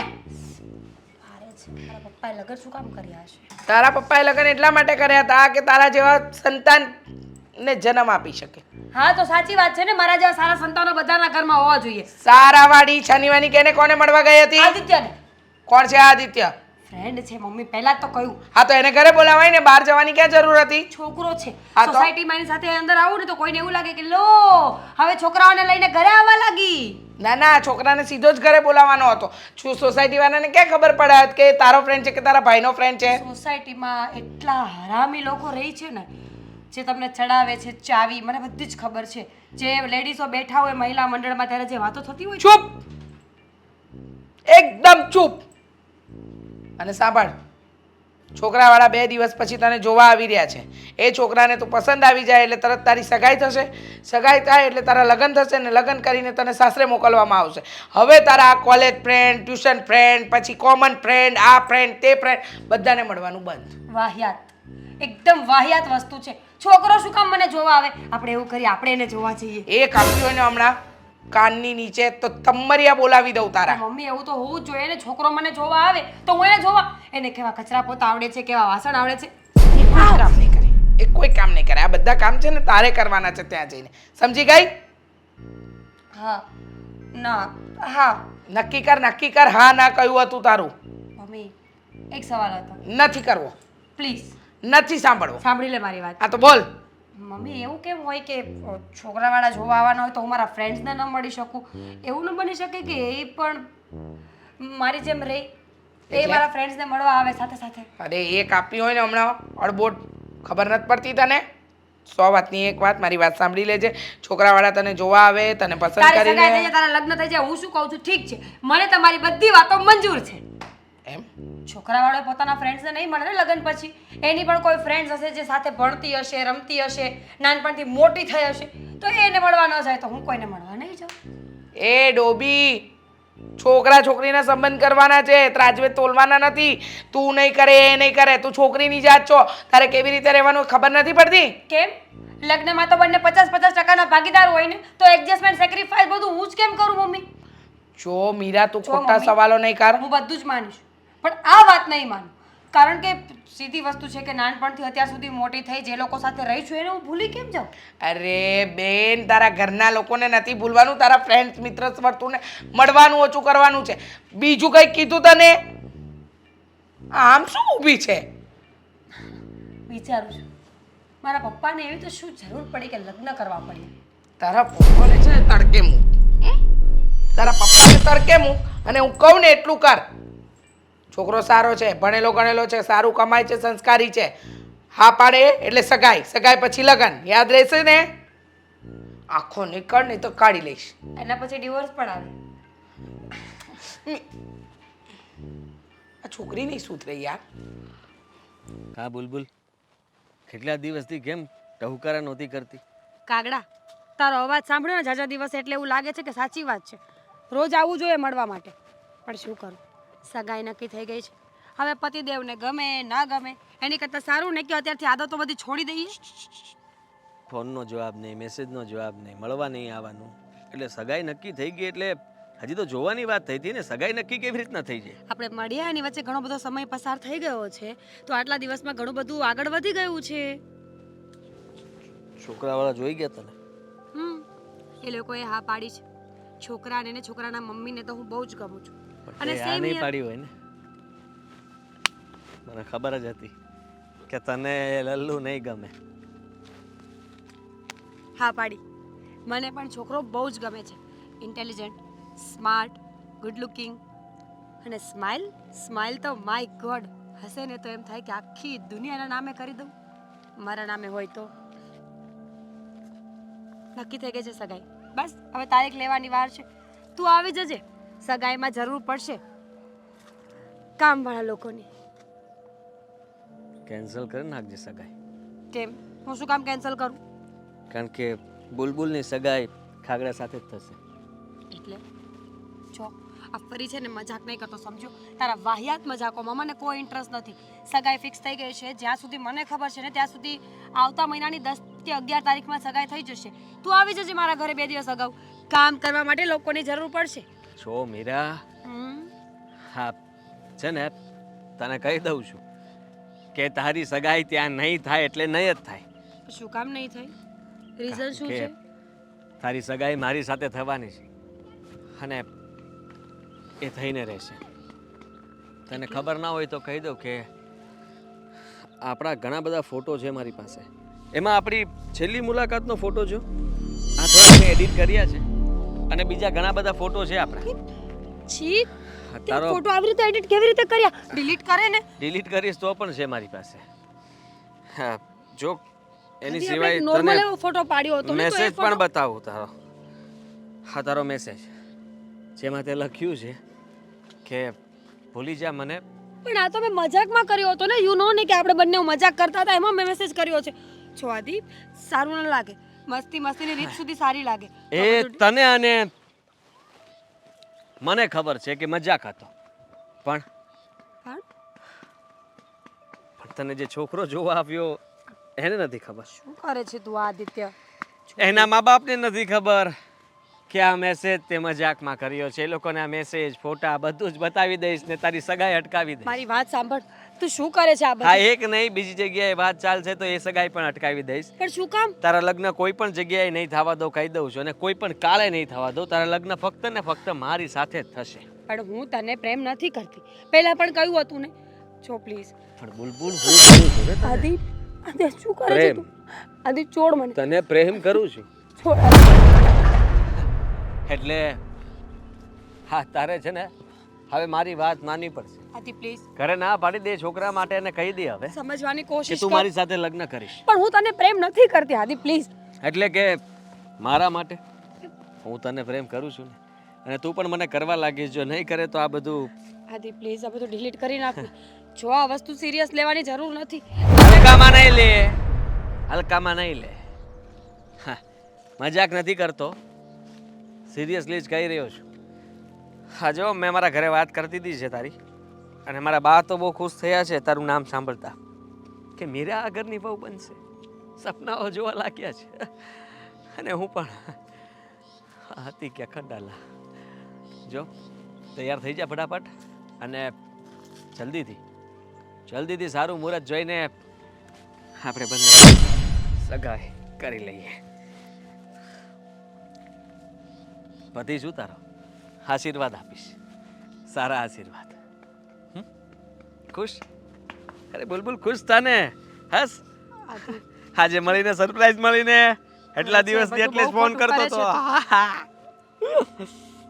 અરે છે મારા પપ્પાએ લગન શું કામ કર્યા હશે? તારા પપ્પાએ લગ્ન એટલા માટે કર્યા હતા કે તારા જેવા સંતાનને જન્મ આપી શકે હા તો સાચી વાત છે ને. મારા જેવા સારા સંતાનો બધાના ઘરમાં હોવા જોઈએ. સારા વાડી છાનીવાની કેને કોને મળવા ગઈ હતી આદિત્યને કોણ છે આ આદિત્ય ફ્રેન્ડ છે મમ્મી. પહેલા જ તો કહ્યું હા તો એને ઘરે બોલાવાય ને બહાર જવાની ક્યાં જરૂર હતી છોકરો છે. હા તો? સોસાયટીમાં એની સાથે અંદર આવું ને તો કોઈને એવું લાગે કે લો હવે છોકરાઓને લઈને ઘરે આવવા લાગી. ના ના છોકરાને સીધો જ ઘરે બોલાવવાનો હતો શું સોસાયટી વાળાને ક્યાં ખબર પડે કે તારો ફ્રેન્ડ છે કે તારા ભાઈનો ફ્રેન્ડ છે સોસાયટીમાં એટલા હરામી લોકો રહી છે ને જે તમને ચડાવે છે ચાવી. મને બધી જ ખબર છે. જે લેડીઝો બેઠા હોય મહિલા મંડળમાં ત્યારે જે વાતો થતી હોય છે. ચૂપ એકદમ ચૂપ અને સાંભળ છોકરાવાળા 2 દિવસ પછી તને જોવા આવી રહ્યા છે. એ છોકરાને તું પસંદ આવી જાય એટલે તરત તારી સગાઈ થશે. સગાઈ થાય એટલે તારા લગ્ન થશે ને લગ્ન કરીને તને સાસરે મોકલવામાં આવશે. હવે તારા કોલેજ ફ્રેન્ડ, ટ્યુશન ફ્રેન્ડ, પછી કોમન ફ્રેન્ડ, આ ફ્રેન્ડ, તે ફ્રેન્ડ બધાને મળવાનું બંધ. વાહિયાત, એકદમ વાહિયાત વસ્તુ છે. છોકરો શું કામ મને જોવા આવે? આપણે એવું કરીએ, આપણે એને જોવા જઈએ. એ કાપ્યું હોય ને હમણાં કાનની નીચે તો તમરિયા બોલાવી દઉં તારા. મમ્મી એવું તો હોવું જ જોઈએ ને. છોકરો મને જોવા આવે તો હું એને જોવા, એને કેવા કચરા પોતા આવડે છે, કેવા વાસણ આવડે છે. એ કોઈ કામ નહીં કરે, એ કોઈ કામ નહીં કરે. આ બધા કામ છે ને તારે કરવાના છે ત્યાં જઈને. સમજી ગઈ? હા ના હા નક્કી કર. હા ના કહ્યું હતું તારું. મમ્મી એક સવાલ હતો, નથી કરવો, પ્લીઝ નથી સાંભળવો. સાંભળી લે મારી વાત. આ તો બોલ. મમ્મી એવું કેમ હોય કે છોકરાવાળા જોવા આવવાના હોય તો હું મારા ફ્રેન્ડ્સને ન મળી શકું? એવું ન બની શકે કે એ પણ મારી જેમ રહે, એ મારા ફ્રેન્ડ્સને મળવા આવે સાથે સાથે? અરે એ કાપી હોય ને હમણાં અડબોટ, ખબર નથી પડતી તને? 100 વાતની એક વાત, મારી વાત સાંભળી લેજે. છોકરાવાળા તને જોવા આવે, તને પસંદ તારી સગાઈ થઈ કરીને જાય, તારા લગ્ન થઈ જાય, હું શું કહું છું ઠીક છે, મને તમારી બધી વાતો મંજૂર છે. એમ છોકરાવાળો પોતાના ફ્રેન્ડ્સને નહીં મળે ને લગ્ન પછી. એની પણ કોઈ ફ્રેન્ડ્સ હશે જે સાથે ભણતી હશે, રમતી હશે, નાનપણથી મોટી થઈ હશે, તો એને મળવા ન જાય તો હું કોઈને મળવા નહીં જાઉં. એ ડોબી, છોકરા છોકરીના સંબંધ કરવાના છે, ત્રાજવે તોલવાના નથી. તું નહીં કરે, એ નહીં કરે. તું છોકરીની જાત છો, તારે કેવી રીતે રહેવાનું ખબર નથી પડતી? કેમ? લગ્નમાં તો બંને 50-50% ભાગીદાર હોય ને, તો એડજસ્ટમેન્ટ, સેક્રિફાઈસ બધું હું જ કેમ કરું મમ્મી? જો મીરા, તું જો ખોટા મમ્મી, સવાલો નહીં કર. હું બધું જ માનીશ, પણ આ વાત નહીં માનું. કારણ કે સીધી વસ્તુ છે કે નાનપણથી અત્યાર સુધી મોટી થઈ જે લોકો સાથે રહી છું એને હું ભૂલી કેમ જાઉં? અરે બેન, તારા ઘરના લોકોને નથી ભૂલવાનું, તારા ફ્રેન્ડ્સ મિત્ર વર્તુળને મળવાનું ઓછું કરવાનું છે. બીજું કંઈક કીધું તને? આમ શું ઊભી છે? વિચારું છું મારા પપ્પાને એવી તો શું જરૂર પડી કે લગ્ન કરવા પડ્યા? તારા પપ્પાને છે ને તડકે મૂક. તારા પપ્પાને તડકે મૂક અને હું કહું ને એટલું કર. છોકરો સારો છે, ભણેલો ગણેલો છે, સારું કમાય છે, સંસ્કારી છે. હા પાડે એટલે સગાઈ, સગાઈ પછી લગ્ન. યાદ રહેશે ને? આખો નીકળ નહીં તો કાઢી લઈશ. એના પછી ડિવોર્સ પણ આવે. આ છોકરી નહીં સુધરે યાર. હા બુલબુલ, કેટલા દિવસથી કેમ ટહુકારા નહોતી કરતી? કાગડા, તારો અવાજ સાંભળ્યો ને જાજા દિવસ એટલે એવું લાગે છે કે સાચી વાત છે. રોજ આવવું જોઈએ મળવા માટે, પણ શું કરું, સગાઈ નક્કી થઈ ગઈ છે. હવે પતિદેવને ગમે ના ગમે એની કરતાં સારું ને કે અત્યારથી આદતો બધી છોડી દઈએ. ફોનનો જવાબ નહીં, મેસેજનો જવાબ નહીં, મળવા નહીં આવવાનું. એટલે સગાઈ નક્કી થઈ ગઈ એટલે હજી તો જોવાની વાત થઈ હતી ને. સગાઈ નક્કી કેવી રીતના થઈ જાય? આપણે મળ્યા એની વચ્ચે ઘણો બધો સમય પસાર થઈ ગયો છે, તો આટલા દિવસમાં ઘણું બધું આગળ વધી ગયું છે. છોકરાવાળા જોઈ ગયા તને? એ લોકોએ હા પાડી છે. છોકરાને ને છોકરાના મમ્મીને તો હું બહુ જ ગમું છું. અને આ નહીં પાડી હોય ને, મને ખબર જ હતી કે તને લલ્લુ નહીં ગમે. હા પાડી. મને પણ છોકરો બહુ જ ગમે છે. ઇન્ટેલિજન્ટ, સ્માર્ટ, ગુડ લુકિંગ અને સ્માઇલ તો માય ગોડ, હશે ને તો એમ થાય કે આખી દુનિયાના નામે કરી દઉં. મારા નામે હોય તો. નક્કી થઈ ગઈ છે સગાઈ. બસ હવે તારીખ લેવાની વાર છે. તું આવી જજે, સગાઈમાં જરૂર પડશે કામવાળા લોકોની. કેન્સલ કરી નાખજે સગાઈ. કેમ? હું શું કામ કેન્સલ કરું? કારણ કે બુલબુલની સગાઈ ખાગડા સાથે જ થશે. એટલે જો આ ફરી છે ને મજાક નહીં કરતો, સમજો? તારા વાહિયાત મજાકોમાં મને કોઈ ઇન્ટરેસ્ટ નથી. સગાઈ ફિક્સ થઈ ગઈ છે. જ્યાં સુધી મને ખબર છે ને ત્યાં સુધી આવતા મહિનાની 10 કે 11 તારીખમાં સગાઈ થઈ જશે. તું આવી જજે મારા ઘરે 2 દિવસ અગાઉ. કામ કરવા માટે લોકોની જરૂર પડશે. છો મીરા, હા છે ને, તને કહી દઉં છું કે તારી સગાઈ ત્યાં નહીં થાય એટલે નહીં જ થાય. શું કામ નહીં થાય? રીઝન શું છે? તારી સગાઈ મારી સાથે થવાની છે અને એ થઈને રહેશે. તને ખબર ના હોય તો કહી દઉં કે આપણા ઘણા બધા ફોટો છે મારી પાસે. એમાં આપણી છેલ્લી મુલાકાતનો ફોટો જો, આ થોડા મેં એડિટ કર્યા છે અને બીજા ઘણા બધા ફોટો છે આપણા. છી, તારો ફોટો આવી રીતે એડિટ કેવી રીતે કર્યા? ડિલીટ કરે ને? ડિલીટ કરીશ તો પણ છે મારી પાસે. હા જો, એની હજી આપણે સિવાય નોર્મલ તને એવો ફોટો પાડ્યો હતો ને, તો એ મેસેજ ફોટો- પણ બતાવું તારો. હા, તારો મેસેજ જેમાં તે લખ્યું છે કે ભૂલી જા મને, પણ આ તો મેં મજાકમાં કર્યો હતો ને, યુ નો ને કે આપણે બંને મજાક કરતા હતા, એમાં મેં મેસેજ કર્યો છે. જો આદિ, સારું ન લાગે. મસ્તીની રીત સુધી સારી લાગે. એ તને અને મને ખબર છે કે મજાક હતો, પણ પણ તને જે છોકરો જોવા આવ્યો એને નથી ખબર. શું કરે છે તું આદિત્ય? એના મા બાપને નથી ખબર કે આ મેસેજ તે મજાકમાં કર્યો છે. એ લોકોને આ મેસેજ ફોટા બધું જ બતાવી દઈશ ને તારી સગાઈ અટકાવી દઈશ. મારી વાત સાંભળ, તું શું કરે છે આ હા, બધું? એક નહીં બીજી જગ્યાએ વાત ચાલશે તો એ સગાઈ પણ અટકાવી દઈશ. પણ શું કામ? તારા લગ્ન કોઈ પણ જગ્યાએ નહીં થવા દો, કહી દઉં છું, અને કોઈ પણ કાળે નહીં થવા દો. તારા લગ્ન ફક્ત ને ફક્ત મારી સાથે જ થશે. પણ હું તને પ્રેમ નથી કરતી, પહેલા પણ કહ્યું હતું ને. જો પ્લીઝ પણ બુલબુલ, હું કહું છું ને તને. આદિ, આદિ શું કરે છે પ્રેમ. તું? આદિ છોડ મને, તને પ્રેમ કરું છું છોડ આદિ. એટલે હા, તારે છે ને હવે મારી વાત માનવી પડશે. આદિ પ્લીઝ ઘરે ના પાડી દે છોકરા માટે અને કહી દે હવે સમજવાની કે કોશિશ તું કર. મારી સાથે લગ્ન કરીશ. પણ હું તને પ્રેમ નથી કરતી આદિ, પ્લીઝ. એટલે કે મારા માટે હું તને પ્રેમ કરું છું ને, અને તું પણ મને કરવા લાગીશ. જો નહીં કરે તો આ બધું આદિ પ્લીઝ આ બધું ડિલીટ કરી નાખ. જો આ વસ્તુ સિરિયસ લેવાની જરૂર નથી. હલકામાં નહીં લે, હલકામાં નહીં લે. હા, મજાક નથી કરતો, સિરિયસલી જ કહી રહ્યો છું. હા, જો મેં મારા ઘરે વાત કરી દીધી છે તારી, અને મારા બા તો બહુ ખુશ થયા છે તારું નામ સાંભળતા કે મીરા આ ઘરની બહુ બનશે. સપનાઓ જોવા લાગ્યા છે. અને હું પણ હતી કે ખંડાલા. જો તૈયાર થઈ જા ફટાફટ, અને જલ્દીથી સારું મુહૂર્ત જોઈને આપણે બંને સગાઈ કરી લઈએ. પતિ શું તારો આશીર્વાદ આપીશ, સારા આશીર્વાદ. ખુશ? અરે બુલબુલ ખુશ થાને, હસ. આજે મળીને સરપ્રાઈઝ મળીને એટલા દિવસથી એટલે જ ફોન કરતો હતો.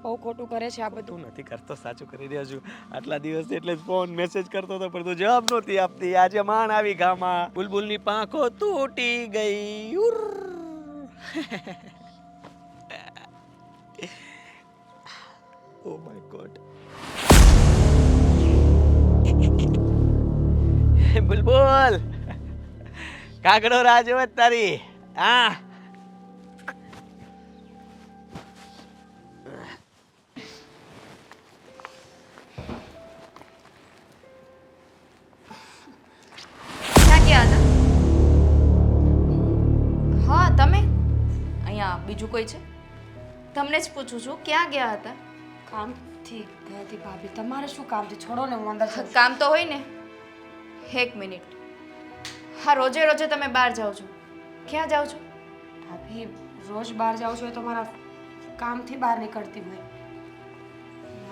બહુ ખોટું કરે છે આ બધું. તું નથી કરતો, સાચું કરી રહ્યો છું. આટલા દિવસથી એટલે જ ફોન મેસેજ કરતો હતો પણ તું જવાબ નહોતી આપતી. આજે માણ આવી ગામાં, બુલબુલની પાંખો તૂટી ગઈ. ઉર. Oh my God. બુલબુલ, કાગડો રાહ જોવે છે તારી. હા, ક્યાં ગયા હતા? હા, તમે અહીંયા બીજું કોઈ છે? તમને જ પૂછું છું, ક્યાં ગયા હતા? કામથી ગઈ હતી ભાભી. તમારે શું કામ છે? છોડો ને, હું અંદર છું. કામ તો હોય ને. એક મિનિટ. હા, રોજે રોજે તમે બહાર જાઓ છો, ક્યાં જાઓ છો? ભાભી રોજ બહાર જાઉં છું એ તો મારા કામથી બહાર નીકળતી હોય.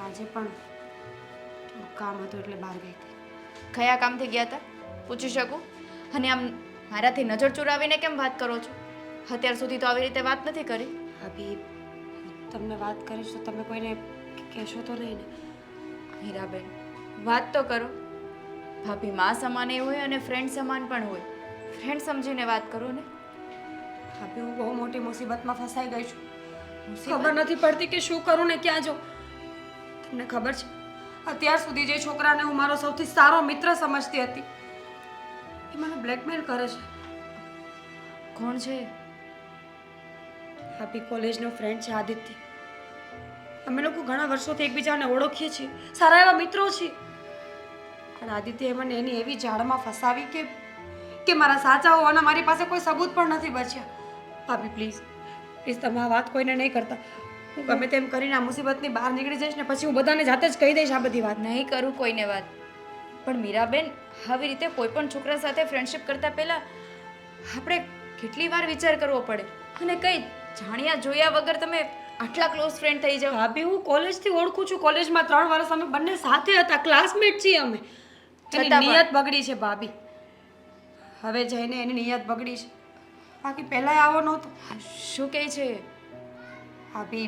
આજે પણ થોડું કામ હતું એટલે બહાર ગઈ હતી. કયા કામથી ગયા હતા પૂછી શકું? અને આમ મારાથી નજર ચુરાવીને કેમ વાત કરો છો? અત્યાર સુધી તો આવી રીતે વાત નથી કરી. ભાભી તમને વાત કરીશ તો તમે કોઈને કહેશો તો નહીં ને? હીરાબેન, વાત તો કરો. ભાભી માં સમાન એ હોય અને ફ્રેન્ડ સમાન પણ હોય. ફ્રેન્ડ સમજીને વાત કરો ને. ભાભી હું બહુ મોટી મુસીબતમાં ફસાઈ ગઈ છું. ખબર નથી પડતી કે શું કરું ને ક્યાં જાઉં. તમને ખબર છે, અત્યાર સુધી જે છોકરાને હું મારો સૌથી સારો મિત્ર સમજતી હતી એ મને બ્લેકમેલ કરે છે. કોણ છે? ભાભી કોલેજનો ફ્રેન્ડ છે આદિત્ય. અમે લોકો ઘણા વર્ષોથી એકબીજાને ઓળખીએ છીએ, સારા એવા મિત્રો છીએ. પણ આદિત્યએ મને એની એવી જાળમાં ફસાવી કે મારા સાચા હોવાના મારી પાસે કોઈ સબૂત પણ નથી બચ્યા. ભાભી પ્લીઝ તમે આ વાત કોઈને નહીં કરતા. હું ગમે તેમ કરીને આ મુસીબતની બહાર નીકળી જઈશ ને પછી હું બધાને જાતે જ કહી દઈશ આ બધી વાત. નહીં કરું કોઈને વાત. પણ મીરાબેન, આવી રીતે કોઈ પણ છોકરા સાથે ફ્રેન્ડશિપ કરતા પહેલા આપણે કેટલી વાર વિચાર કરવો પડે. અને કઈ જાણ્યા જોયા વગર તમે આટલા ક્લોઝ ફ્રેન્ડ થઈ જાઓ. ભાભી હું કોલેજથી ઓળખું છું. કોલેજમાં 3 વર્ષ અમે બંને સાથે હતા, ક્લાસમેટ છીએ અમે. એની છતાં પણ- નિયત બગડી છે ભાભી. હવે જઈને એની નિયત બગડી છે, બાકી પહેલાંય આવો નહોતો. શું કહે છે? ભાભી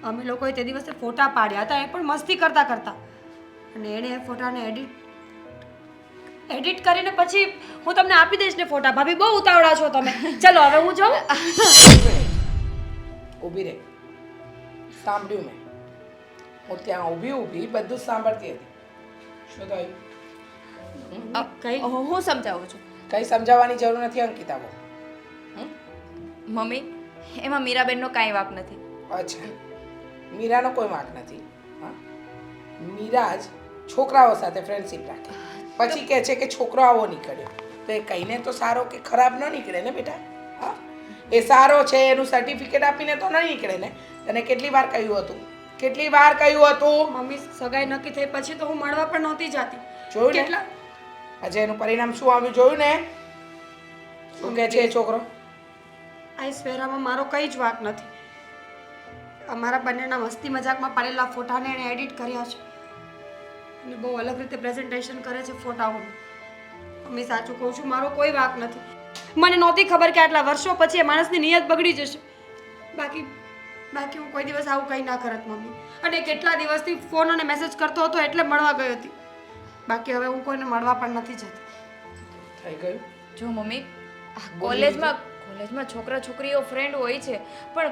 અમે લોકોએ તે દિવસે ફોટા પાડ્યા હતા, એ પણ મસ્તી કરતા કરતા, અને એણે એ ફોટાને એડિટ કરીને પછી હું તમને આપી દઈશ ને ફોટા. ભાભી બહુ ઉતાવળા છો તમે. ચલો હવે હું જાઉં. ઊભી રહે. સાંભળ્યું મેં. હું ત્યાં ઊભી બધું જ સાંભળતી હતી. શું થયું? કઈ હું સમજાવું છું. કંઈ સમજાવવાની જરૂર નથી અંકિતા બહુ. મમ્મી, એમાં મીરાબેનનો કાંઈ વાંક નથી. અચ્છા, મીરાનો કોઈ વાંક નથી. હા, મીરા જ છોકરાઓ સાથે ફ્રેન્ડશીપ રાખે, પછી કહે છે કે છોકરો આવો નીકળ્યો, તો એ કહીને તો સારો કે ખરાબ ન નીકળે ને બેટા. હા, એ સારો છે એનું સર્ટિફિકેટ આપીને તો નહીં નીકળે ને. તને કેટલી વાર કહ્યું હતું, કેટલી વાર કહ્યું હતું? મમ્મી સગાઈ નક્કી થઈ પછી તો હું મળવા પણ નહોતી જાતી. જોયું ને? કેટલા આજે એનું પરિણામ શું આવ્યું જોયું ને? શું કહે છે એ છોકરો? આ સ્વેરામાં મારો કંઈ જ વાંક નથી. અમારા બંનેના મસ્તી મજાકમાં પાડેલા ફોટાને એણે એડિટ કર્યા છે અને બહુ અલગ રીતે પ્રેઝન્ટેશન કરે છે ફોટાઓનું. મમ્મી સાચું કહું છું, મારો કોઈ વાંક નથી. મને નહોતી ખબર કે આટલા વર્ષો પછી એ માણસની નિયત બગડી જશે. બાકી બાકી હું કોઈ દિવસ આવું કંઈ ના કરત મમ્મી. અને કેટલા દિવસથી ફોન અને મેસેજ કરતો હતો એટલે મળવા ગઈ હતી. બાકી હવે હું કોઈને મળવા પણ નથી જતી. થઈ ગયું? જો મમ્મી, કોલેજમાં છોકરા છોકરીઓ ફ્રેન્ડ હોય છે, પણ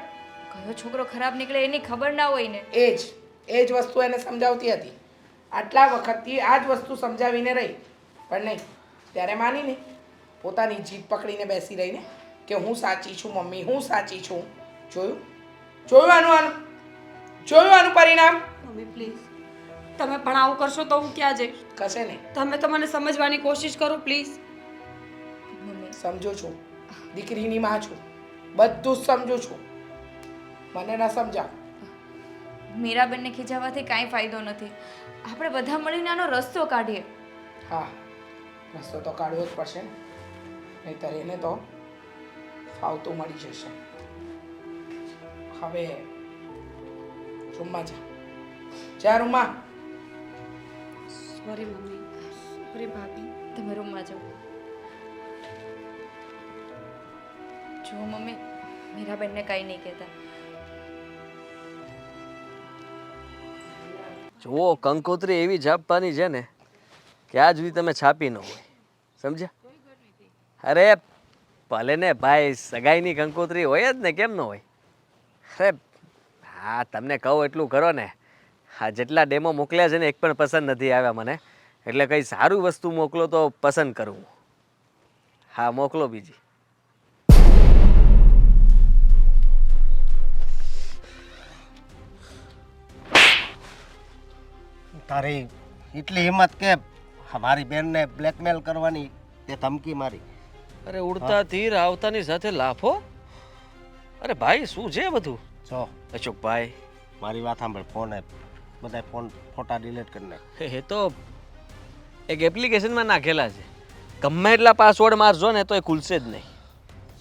કયો છોકરો ખરાબ નીકળે એની ખબર ના હોય ને. એ જ વસ્તુ એને સમજાવતી હતી. આટલા વખતથી આ જ વસ્તુ સમજાવીને રહી, પણ નહીં, ત્યારે માની નહીં. પોતાની જીદ પકડીને બેસી રહીને કે હું સાચી છું મમ્મી, હું સાચી છું. જોયું આનું પરિણામ? મમ્મી પ્લીઝ, તમે પણ આવું કરશો તો હું ક્યાં જઈશ? કશે નહીં. તમે તો મને સમજવાની કોશિશ કરો પ્લીઝ. મમ્મી, સમજુ છું, દીકરીની માં છું, બધું જ સમજુ છું. મને ના સમજાવ. મીરાબેનને ખીજાવવાથી કાંઈ ફાયદો નથી. આપણે બધા મળીને આનો રસ્તો કાઢીએ. હા, રસ્તો તો કાઢવો જ પડશે ને, નહીંતર એને તો ફાવતું મળી જશે. હવે રૂમમાં જા રૂમમાં. સોરી મમ્મી, સોરી ભાભી. તમે રૂમમાં જાઓ. જો મમ્મી, મીરાબેનને કાંઈ નહીં કહેતા. જુઓ, કંકોત્રી એવી છાપવાની છે ને કે આજ સુધી તમે છાપી ન હોય, સમજ્યા? અરે ભલે ને ભાઈ, સગાઈની કંકોત્રી હોય જ ને, કેમ ન હોય? અરે હા, તમને કહું એટલું કરો ને. હા, જેટલા ડેમો મોકલ્યા છે ને એક પણ પસંદ નથી આવ્યા મને, એટલે કંઈ સારું વસ્તુ મોકલો તો પસંદ કરું. હા, મોકલો બીજી. તારી એટલી હિંમત કે મારી બેનને બ્લેકમેલ કરવાની તે ધમકી મારી? અરે ઉડતા તીર આવતાની સાથે લાફો. અરે ભાઈ, શું છે બધું? જો અશોકભાઈ, મારી વાત સાંભળ, બધા ફોટા ડિલીટ કરી નાખ. એ તો એક એપ્લિકેશનમાં નાખેલા છે, ગમે એટલા પાસવર્ડ મારશો ને તો એ ખુલશે જ નહીં.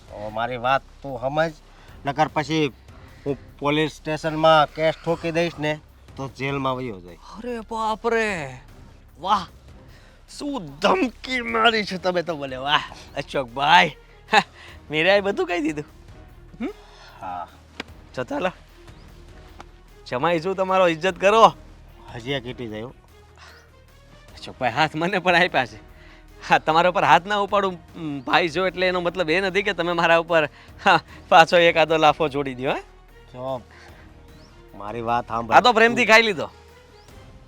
તો મારી વાત તું સમજ, નકર પછી હું પોલીસ સ્ટેશનમાં કેસ ઠોકી દઈશ ને તો જેલમાં વયો જાય. અરે બાપ રે, વાહ, શું ધમકી મારી છે તમે તો મને! વાહ અશોકભાઈ, મીરાએ બધું કહી દીધું. હા, તો ચાલો, જમાઈ શું તમારો ઇજ્જત કરો. હજી કીટી જાય. અશોકભાઈ, હાથ મને પણ આપ્યા છે. હા, તમારા ઉપર હાથ ના ઉપાડું ભાઈ જો, એટલે એનો મતલબ એ નથી કે તમે મારા ઉપર પાછો એકાદો લાફો જોડી દો. જો મારી વાત સાંભળ, આ તો પ્રેમથી ખાઈ લીધો.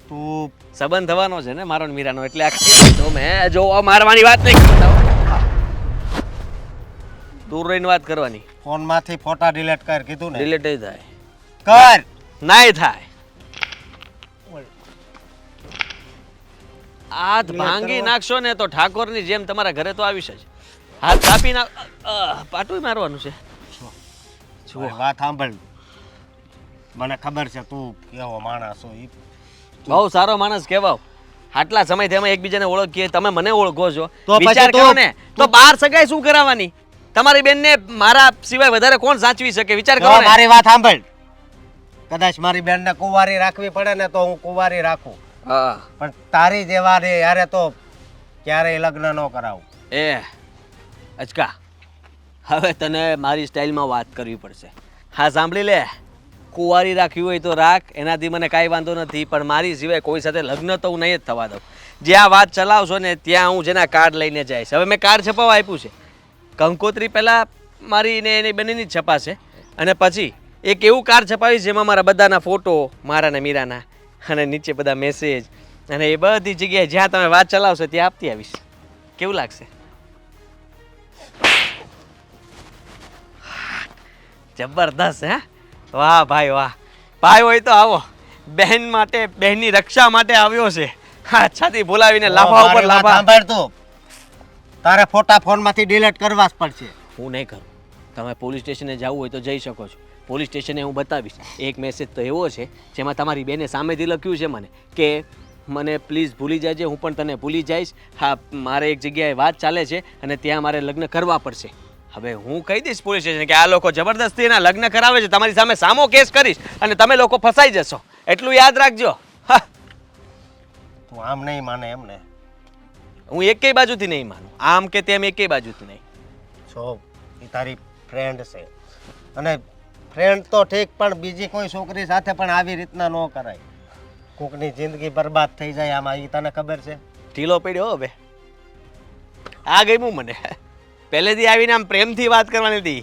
તું સંબંધ થવાનો છે ને મારો ને મીરાનો, એટલે આ ખાઈ લીધો મેં. જો મારવાની વાત નહીં કરતા, દૂર રહીને વાત કરવાની. ફોનમાંથી ફોટા ડિલીટ કર કીધું ને. ડિલીટ નહીં થાય. કર. નહીં થાય. હાથ ભાંગી નાખશો ને તો ઠાકોરની જેમ તમારા ઘરે તો આવીશ જ. હાથ કાપી નાખ, પાટું મારવાનું છે. મારી વાત સાંભળ, મને ખબર છે તું કેવો માણસ છો. બહુ સારો માણસ કહેવાવ. આટલા સમયથી અમે એકબીજાને ઓળખીએ, તમે મને ઓળખો છો. તો પછી વિચાર કરો તું- ને, તો બાર સગાઈ શું કરાવવાની? તમારી બેનને મારા સિવાય વધારે કોણ સાચવી શકે? વિચાર કરો જો ને. મારી વાત સાંભળ, કદાચ મારી બેનને કુંવારી રાખવી પડે ને તો હું કુંવારી રાખું, હા, પણ તારી જેવાની યારે તો ક્યારેય લગ્ન ન કરાવું. એ અચકા, હવે તને મારી સ્ટાઇલમાં વાત કરવી પડશે. હા, સાંભળી લે, કુંવારી રાખવી હોય તો રાખ, એનાથી મને કાંઈ વાંધો નથી, પણ મારી સિવાય કોઈ સાથે લગ્ન તો હું નહીં જ થવા દઉં. જ્યાં વાત ચલાવશો ને ત્યાં હું જેના કાર્ડ લઈને જઈશ. હવે મેં કાર્ડ છપાવવા આપ્યું છે. કંકોત્રી પહેલાં મારી ને એની બંનેની જ છપાશે, અને પછી એક એવું કાર્ડ છપાવીશ જેમાં મારા બધાના ફોટો, મારા ને મીરાના, અને નીચે બધા મેસેજ, અને એ બધી જગ્યાએ જ્યાં તમે વાત ચલાવશો ત્યાં આપતી આવીશ. કેવું લાગશે? જબરદસ્ત હે? વાહ ભાઈ વાહ. ભાઈ હોય તો આવો. બહેન માટે, બહેનની રક્ષા માટે આવ્યો છે. હા, છાતી બોલાવીને લાફા ઉપર મારી વાત લાફા. સાંભળ તું. તારે ફોટા ફોનમાંથી ડિલીટ કરવા જ પડશે. હું નહીં કરું. તમે પોલીસ સ્ટેશને જવું હોય તો જઈ શકો છો. પોલીસ સ્ટેશને હું બતાવીશ. એક મેસેજ તો એવો છે જેમાં તમારી બેને સામેથી લખ્યું છે મને કે મને પ્લીઝ ભૂલી જાજે, હું પણ તને ભૂલી જઈશ. હા, મારે એક જગ્યાએ વાત ચાલે છે અને ત્યાં મારે લગ્ન કરવા પડશે. હવે હું કહી દઈશ પોલીસ સ્ટેશન કે આ લોકો જબરદસ્તી એના લગ્ન કરાવે છે, તમારી સામે સામો કેસ કરીશ અને તમે લોકો ફસાઈ જશો. એટલું યાદ રાખજો. હા, તું આમ નહીં માને એમને. હું એકેય બાજુથી નહીં માનું, આમ કે તેમ એકેય બાજુથી નહીં. જો એ તારી ફ્રેન્ડ છે અને ફ્રેન્ડ તો ઠીક, પણ બીજી કોઈ છોકરી સાથે પણ આવી રીતના ન કરાય. કોકની જિંદગી બરબાદ થઈ જાય આમાં, એ તને ખબર છે? ઢીલો પડ્યો હવે. આ ગમ્યું મને. પહેલેથી આવીને આમ પ્રેમથી વાત કરવાની હતી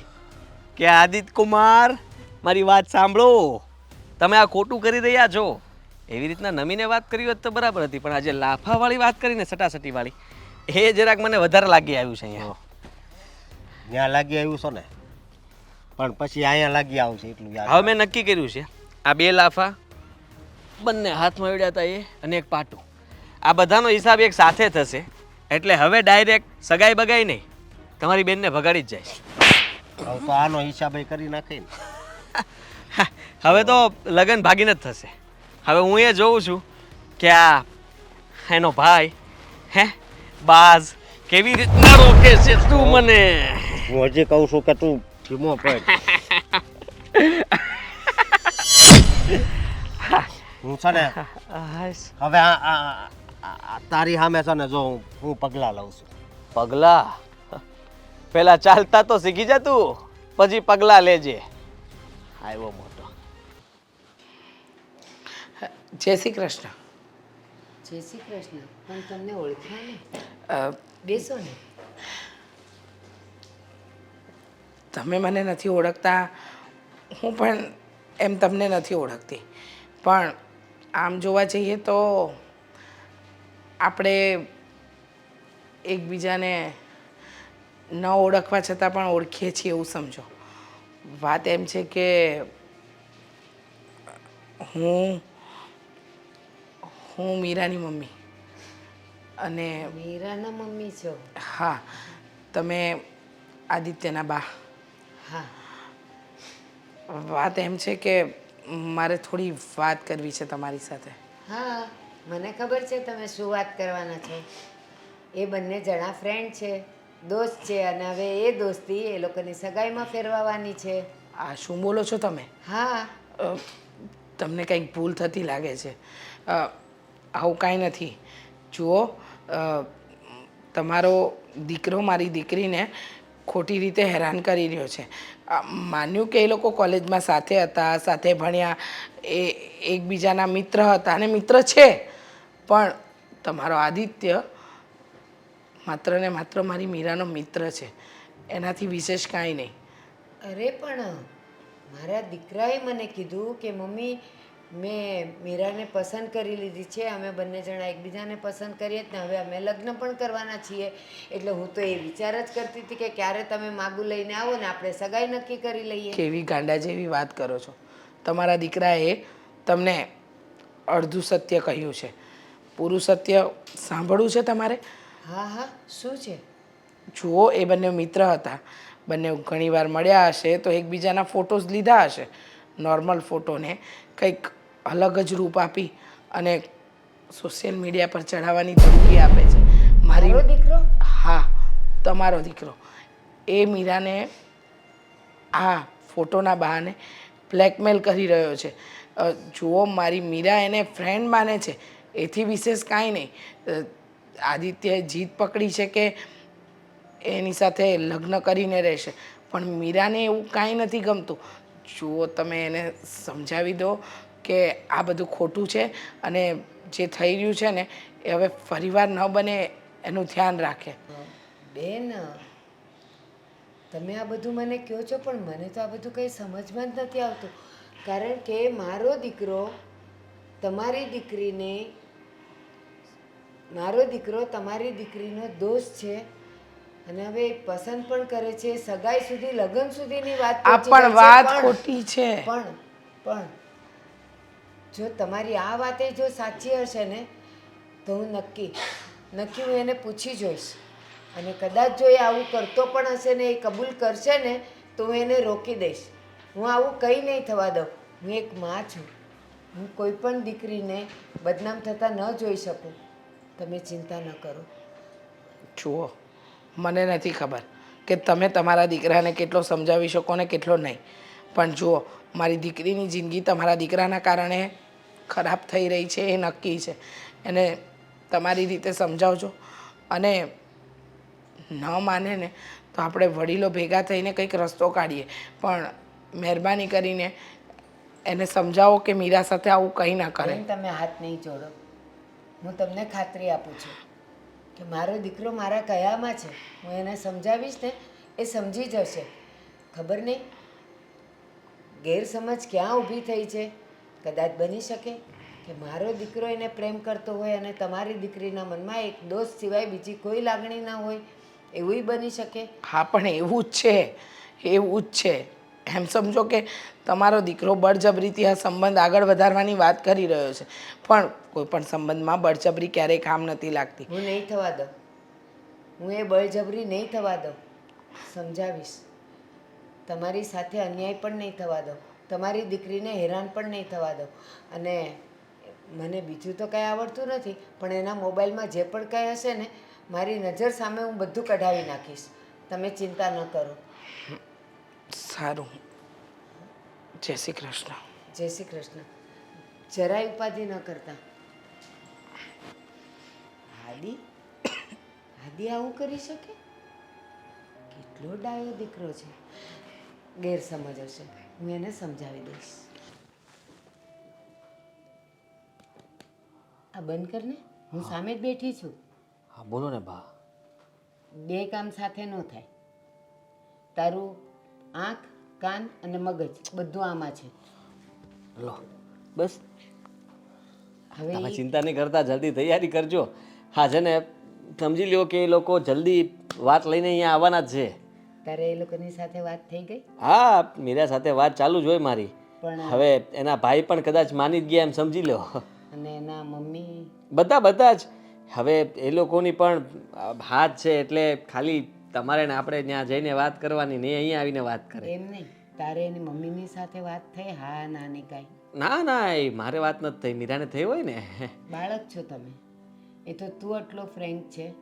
કે આદિત્ય કુમાર મારી વાત સાંભળો, તમે આ ખોટું કરી રહ્યા છો. એવી રીતના નમીને વાત કરી હોત તો બરાબર હતી, પણ આજે લાફાવાળી વાત કરીને સટાસટીવાળી, એ જરાક મને વધારે લાગી આવ્યું છે અહીંયા. ત્યાં લાગી આવ્યું છો ને, પણ પછી અહીંયા લાગી આવશે એટલું યાદ હવે મેં નક્કી કર્યું છે, આ 2 લાફા બંને હાથમાં ઉડ્યા હતા એ અને એક પાટું, આ બધાનો હિસાબ એક સાથે થશે. એટલે હવે ડાયરેક્ટ સગાઈ બગાઈ નહીં, તમારી બેનને ભગાડી જ જાય. હવે તો આનો હિસાબ કરી નાખીને. હવે તો લગ્ન ભાગીને જ થશે. હવે હું એ જોઉં છું કે આ એનો ભાઈ બાજ કેવી રીતના રોકે છે. તું મને હું હજી કહું છું કે તું ધીમો પડ. હું છે ને હવે તારી સામે છે ને જો હું પગલાં લઉં છું. પગલા પેલા ચાલતા તો શીખી જા તું, પછી પગલા લેજે. આવ્યો મોટો. જય શ્રી કૃષ્ણ. જય શ્રી કૃષ્ણ. પણ તમને ઓળખ્યા ને? અ, બેસો ને. તમે મને નથી ઓળખતા, હું પણ એમ તમને નથી ઓળખતી, પણ આમ જોવા જઈએ તો આપણે એકબીજાને ન ઓળખવા છતાં પણ ઓળખીએ છીએ એવું સમજો. વાત એમ છે કે હું મીરાની મમ્મી અને મીરાના મમ્મી છો? હા, તમે આદિત્યના બા. હા. વાત એમ છે કે મારે થોડી વાત કરવી છે તમારી સાથે. હા, મને ખબર છે તમે શું વાત કરવાના છો. એ બંને જણા ફ્રેન્ડ છે, દોસ્ત છે, અને હવે એ દોસ્તી એ લોકોની સગાઈમાં ફેરવવાની છે. આ શું બોલો છો તમે? હા. તમને કંઈક ભૂલ થતી લાગે છે. આવું કાંઈ નથી. જુઓ, તમારો દીકરો મારી દીકરીને ખોટી રીતે હેરાન કરી રહ્યો છે. માન્યું કે એ લોકો કોલેજમાં સાથે હતા, સાથે ભણ્યા, એ એકબીજાના મિત્ર હતા અને મિત્ર છે, પણ તમારો આદિત્ય માત્ર ને માત્ર મારી મીરાનો મિત્ર છે, એનાથી વિશેષ કાંઈ નહીં. અરે પણ મારા દીકરાએ મને કીધું કે મમ્મી મેં મીરાને પસંદ કરી લીધી છે, અમે બંને જણા એકબીજાને પસંદ કરીએ જ ને હવે અમે લગ્ન પણ કરવાના છીએ. એટલે હું તો એ વિચાર જ કરતી હતી કે ક્યારે તમે માગું લઈને આવો ને આપણે સગાઈ નક્કી કરી લઈએ. કેવી ગાંડા જેવી વાત કરો છો. તમારા દીકરાએ તમને અડધું સત્ય કહ્યું છે, પૂરું સત્ય સાંભળવું છે તમારે? હા હા, શું છે? જુઓ, એ બંને મિત્ર હતા, બંને ઘણીવાર મળ્યા હશે તો એકબીજાના ફોટોઝ લીધા હશે. નોર્મલ ફોટોને કંઈક અલગ જ રૂપ આપી અને સોશિયલ મીડિયા પર ચડાવવાની ધમકી આપે છે. મારો દીકરો? હા, તમારો દીકરો. એ મીરાને આ ફોટોના બહાને બ્લેકમેલ કરી રહ્યો છે. જુઓ, મારી મીરા એને ફ્રેન્ડ માને છે, એથી વિશેષ કાંઈ નહીં. આદિત્યએ જીદ પકડી છે કે એની સાથે લગ્ન કરીને રહેશે, પણ મીરાને એવું કાંઈ નથી ગમતું. જુઓ, તમે એને સમજાવી દો કે આ બધું ખોટું છે અને જે થઈ રહ્યું છે ને એ હવે ફરીવાર ન બને એનું ધ્યાન રાખે. બેન, તમે આ બધું મને કહો છો પણ મને તો આ બધું કંઈ સમજમાં જ નથી આવતું. કારણ કે મારો દીકરો તમારી દીકરીને મારો દીકરો તમારી દીકરીનો દોસ્ત છે અને હવે એ પસંદ પણ કરે છે, સગાઈ સુધી લગ્ન સુધીની વાત આ પહોંચી પણ ગઈ છે, વાત પણ- ખોટી છે. પણ જો તમારી આ વાતે જો સાચી હશે ને તો હું નક્કી હું એને પૂછી જોઈશ અને કદાચ જો એ આવું કરતો પણ હશે ને એ કબૂલ કરશે ને તો હું એને રોકી દઈશ. હું આવું કંઈ નહીં થવા દઉં. હું એક માં છું. હું કોઈ પણ દીકરીને બદનામ થતાં ન જોઈ શકું. તમે ચિંતા ન કરો. જુઓ, મને નથી ખબર કે તમે તમારા દીકરાને કેટલો સમજાવી શકો ને કેટલો નહીં, પણ જુઓ, મારી દીકરીની જિંદગી તમારા દીકરાના કારણે ખરાબ થઈ રહી છે એ નક્કી છે. એને તમારી રીતે સમજાવજો અને ન માને ને તો આપણે વડીલો ભેગા થઈને કંઈક રસ્તો કાઢીએ, પણ મહેરબાની કરીને એને સમજાવો કે મીરા સાથે આવું કંઈ ના કરે. બેન, તમે હાથ નહીં જોડો. હું તમને ખાતરી આપું છું કે મારો દીકરો મારા કયામાં છે. હું એને સમજાવીશ ને એ સમજી જશે. ખબર નહીં ગેરસમજ ક્યાં ઊભી થઈ છે. કદાચ બની શકે કે મારો દીકરો એને પ્રેમ કરતો હોય અને તમારી દીકરીના મનમાં એક દોસ્ત સિવાય બીજી કોઈ લાગણી ના હોય, એવુંય બની શકે. હા, પણ એવું જ છે, એવું જ છે. એમ સમજો કે તમારો દીકરો બળજબરીથી આ સંબંધ આગળ વધારવાની વાત કરી રહ્યો છે, પણ કોઈ પણ સંબંધમાં બળજબરી ક્યારેય કામ નથી લાગતી. હું નહીં થવા દઉં. હું એ બળજબરી નહીં થવા દઉં. સમજાવીશ. તમારી સાથે અન્યાય પણ નહીં થવા દઉં. તમારી દીકરીને હેરાન પણ નહીં થવા દઉં. અને મને બીજું તો કંઈ આવડતું નથી, પણ એના મોબાઈલમાં જે પણ કંઈ હશે ને મારી નજર સામે હું બધું કઢાવી નાખીશ. તમે ચિંતા ન કરો. સારું, જય શ્રી કૃષ્ણ. જય શ્રી કૃષ્ણ. જરાય ઉપાધિ ન કરતા. હાદી આવું કરી શકે? કેટલો ડાયો દીકરો છે. ગેરસમજ હશે, હું એને સમજાવી દઈશ. આ બંધ કર ને, હું સામે જ બેઠી છું. હા બોલો ને બા. બે કામ સાથે ન થાય. તારું આંખ, કાન અને મગજ બધું આમાં છે. લો બસ, હવે તમે ઈ- ચિંતા નહીં કરતા, જલ્દી તૈયારી કરજો. હા છે ને, સમજી લ્યો કે એ લોકો જલ્દી વાત લઈને અહીંયા આવવાના જ છે. તારે એ લોકોની સાથે વાત થઈ ગઈ? હા, મીરા સાથે વાત ચાલુ જ હોય મારી. પણ હવે એના ભાઈ પણ કદાચ માની જ ગયા એમ સમજી લો. અને એના મમ્મી? બધા જ. હવે એ લોકોની પણ હાથ છે, એટલે ખાલી તમારે ને આપણે ત્યાં જઈને વાત કરવાની, ને અહીંયા આવીને વાત કરે. એમ નહીં, તારે એની મમ્મીની સાથે વાત થઈ? હા ના ની કાંઈ? ના એ મારે વાત નથી થઈ, મીરાને થઈ હોય ને. બાળક છો તમે. એ તો તું આટલો ફ્રેન્ક છે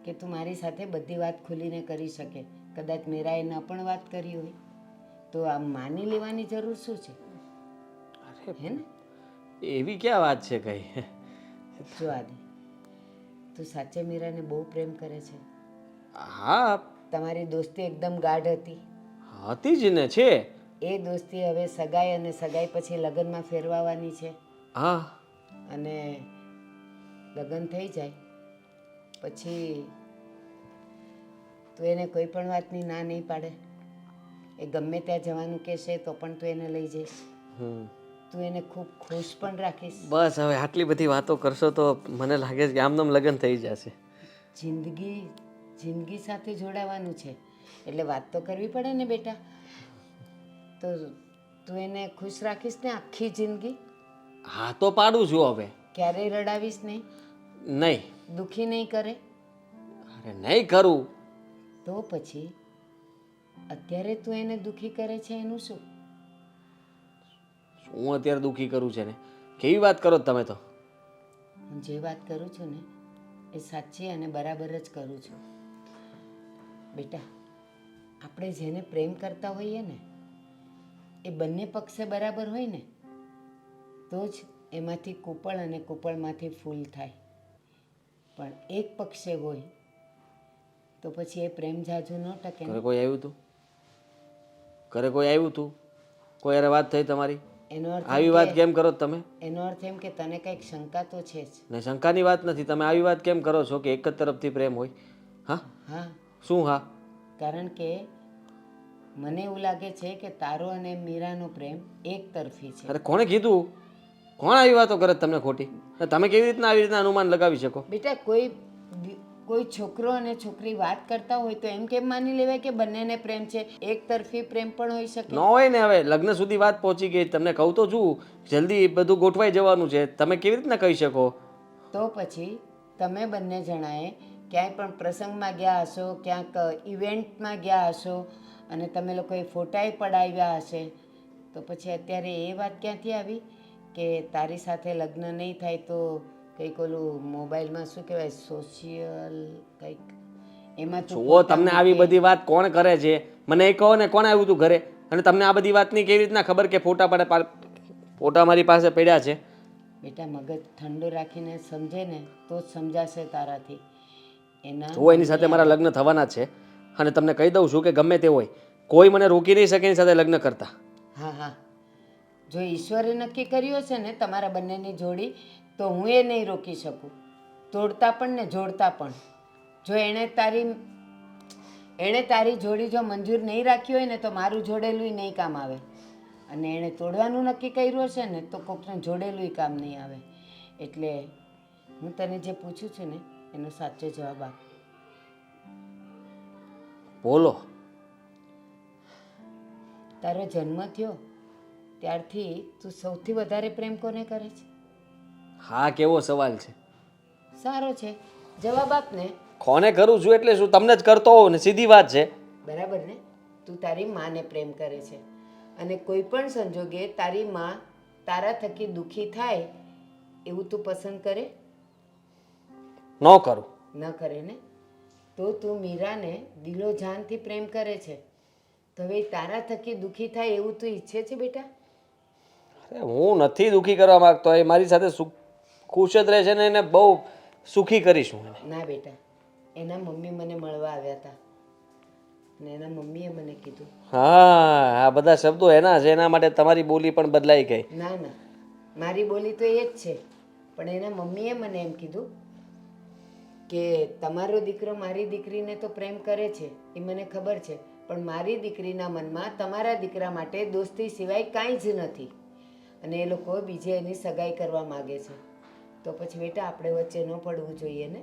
કે તું મારી સાથે બધી વાત ખુલીને કરી શકે. કદાચ મીરાએ ન પણ વાત કરી હોય તો આમ માની લેવાની જરૂર શું છે? હે ને? એવી ક્યાં વાત છે કઈ? જો આદિ, તું સાચે મીરાને બહુ પ્રેમ કરે છે. હા તમારી દોસ્તી એકદમ ગાઢ હતી. હતી જ ને, છે. એ દોસ્તી હવે સગાઈ અને સગાઈ પછી લગ્નમાં ફેરવાવાની છે. હા અને લગ્ન થઈ જાય પછી તું એને કોઈ પણ વાતની ના નહીં પાડે. એ ગમે ત્યાં જવાનું કહેશે તો પણ તું એને લઈ જઈશ. તું એને ખૂબ ખુશ પણ રાખીશ. બસ હવે આટલી બધી વાતો કરશો તો મને લાગે છે કે આમનામ લગ્ન થઈ જશે. જિંદગી સાથે જોડાવાનું છે એટલે વાત તો કરવી પડે ને બેટા. તો તું એને ખુશ રાખીશ ને આખી જિંદગી? હા તો પાડું છું હવે. ક્યારેય રડાવીશ નહીં? નહીં. દુઃખી નહીં કરે? અરે નહીં કરું. તો પછી અત્યારે તું એને દુઃખી કરે છે એનું શું? હું અત્યારે દુઃખી કરું છે ને? કેવી વાત કરો છો તમે તો? હું જે વાત કરું છું ને એ સાચી અને બરાબર જ કરું છું. બેટા, આપણે જેને પ્રેમ કરતા હોઈએ ને એ બંને પક્ષે બરાબર હોય ને તો જ એમાંથી કુપળ અને કુપળમાંથી ફૂલ થાય. પણ એક પક્ષે હોય તો પછી એ પ્રેમ જાજુ ન ટકે ને. ઘરે કોઈ આવ્યું હતું? ઘરે કોઈ આવ્યું હતું? કોઈ યાર વાત થઈ તમારી? એનો અર્થ આવી વાત કેમ કરો છો તમે? એનો અર્થ એમ કે તને કંઈક શંકા તો છે જ. ને શંકાની વાત નથી. તમે આવી વાત કેમ કરો છો કે એક જ તરફથી પ્રેમ હોય? હા હા, શું? હા કારણ કે મને એવું લાગે છે કે તારો અને મીરાનો પ્રેમ એક તરફી છે. અરે કોણે કીધું? કોણ આવી વાતો કરે છે તમને ખોટી? અને તમે કેવી રીતના આવી રીતના અનુમાન લગાવી શકો? બેટા કોઈ છોકરો અને છોકરી વાત કરતા હોય તો એમ કેમ માની લેવાય કે બંનેને પ્રેમ છે? એક તરફી પ્રેમ પણ હોઈ શકે. ન હોય ને. હવે લગ્ન સુધી વાત પહોંચી ગઈ, તમને કહું તો છું જલ્દી બધું ગોઠવાઈ જવાનું છે, તમે કેવી રીતના કહી શકો? તો પછી તમે બંને જણાએ ક્યાંય પણ પ્રસંગમાં ગયા હશો, ક્યાંક ઇવેન્ટમાં ગયા હશો અને તમે લોકોએ ફોટાએ પડાવ્યા હશે, તો પછી અત્યારે એ વાત ક્યાંથી આવી કે તારી સાથે લગ્ન નહીં થાય તો કંઈક ઓલું મોબાઈલમાં શું કહેવાય સોશિયલ કંઈક એમાં તું જુઓ, તમને આવી બધી વાત કોણ કરે છે? મને એ કહો ને, કોણ આવ્યું હતું ઘરે? અને તમને આ બધી વાતની કેવી રીતના ખબર કે ફોટા મારી પાસે પડ્યા છે? બેટા મગજ ઠંડુ રાખીને સમજે ને તો જ સમજાશે તારાથી. જુઓ, એની સાથે મારા લગ્ન થવાના જ છે અને તમને કહી દઉં છું કે ગમે તે હોય કોઈ મને રોકી નહીં શકે એની સાથે લગ્ન કરતા. હા હા, જો ઈશ્વરે નક્કી કર્યું હશે ને તમારા બંનેની જોડી તો હું એ નહીં રોકી શકું, તોડતા પણ ને જોડતા પણ. જો એણે તારી જોડી જો મંજૂર નહીં રાખી હોય ને તો મારું જોડેલું નહીં કામ આવે, અને એણે તોડવાનું નક્કી કર્યું હશે ને તો કોકને જોડેલું કામ નહીં આવે. એટલે હું તને જે પૂછું છું ને એનો સાચો જવાબ આપ. બોલો. તારો જન્મ થયો ત્યારથી તું સૌથી વધારે પ્રેમ કોને કરે છે? હા, કેવો સવાલ છે? સારો છે, જવાબ આપ ને. કોને કરું છું એટલે શું? તમને જ કરતો હોઉં ને, સીધી વાત છે. બરાબર ને? તું તારી માને પ્રેમ કરે છે અને કોઈ પણ સંજોગે તારી માં તારા થકી દુઃખી થાય એવું તું પસંદ કરે? ન કરું. ન કરે ને? તો તું મીરાને દિલો જાનથી પ્રેમ કરે છે, તો હવે તારા થકી દુઃખી થાય એવું તું ઈચ્છે છે બેટા? અરે હું નથી દુઃખી કરવા માંગતો, એ મારી સાથે ખુશ જ રહે છે ને એને બહુ સુખી કરીશું. ના બેટા, એના મમ્મી મને મળવા આવ્યા હતા અને એના મમ્મીએ મને કીધું. હા, આ બધા શબ્દો એના છે, એના માટે તમારી બોલી પણ બદલાઈ ગઈ. ના ના, મારી બોલી તો એ જ છે, પણ એના મમ્મીએ મને એમ કીધું કે તમારો દીકરો મારી દીકરીને તો પ્રેમ કરે છે એ મને ખબર છે, પણ મારી દીકરીના મનમાં તમારા દીકરા માટે દોસ્તી સિવાય કાંઈ જ નથી અને એ લોકો બીજે એની સગાઈ કરવા માગે છે. તો પછી બેટા આપણે વચ્ચે ન પડવું જોઈએ ને?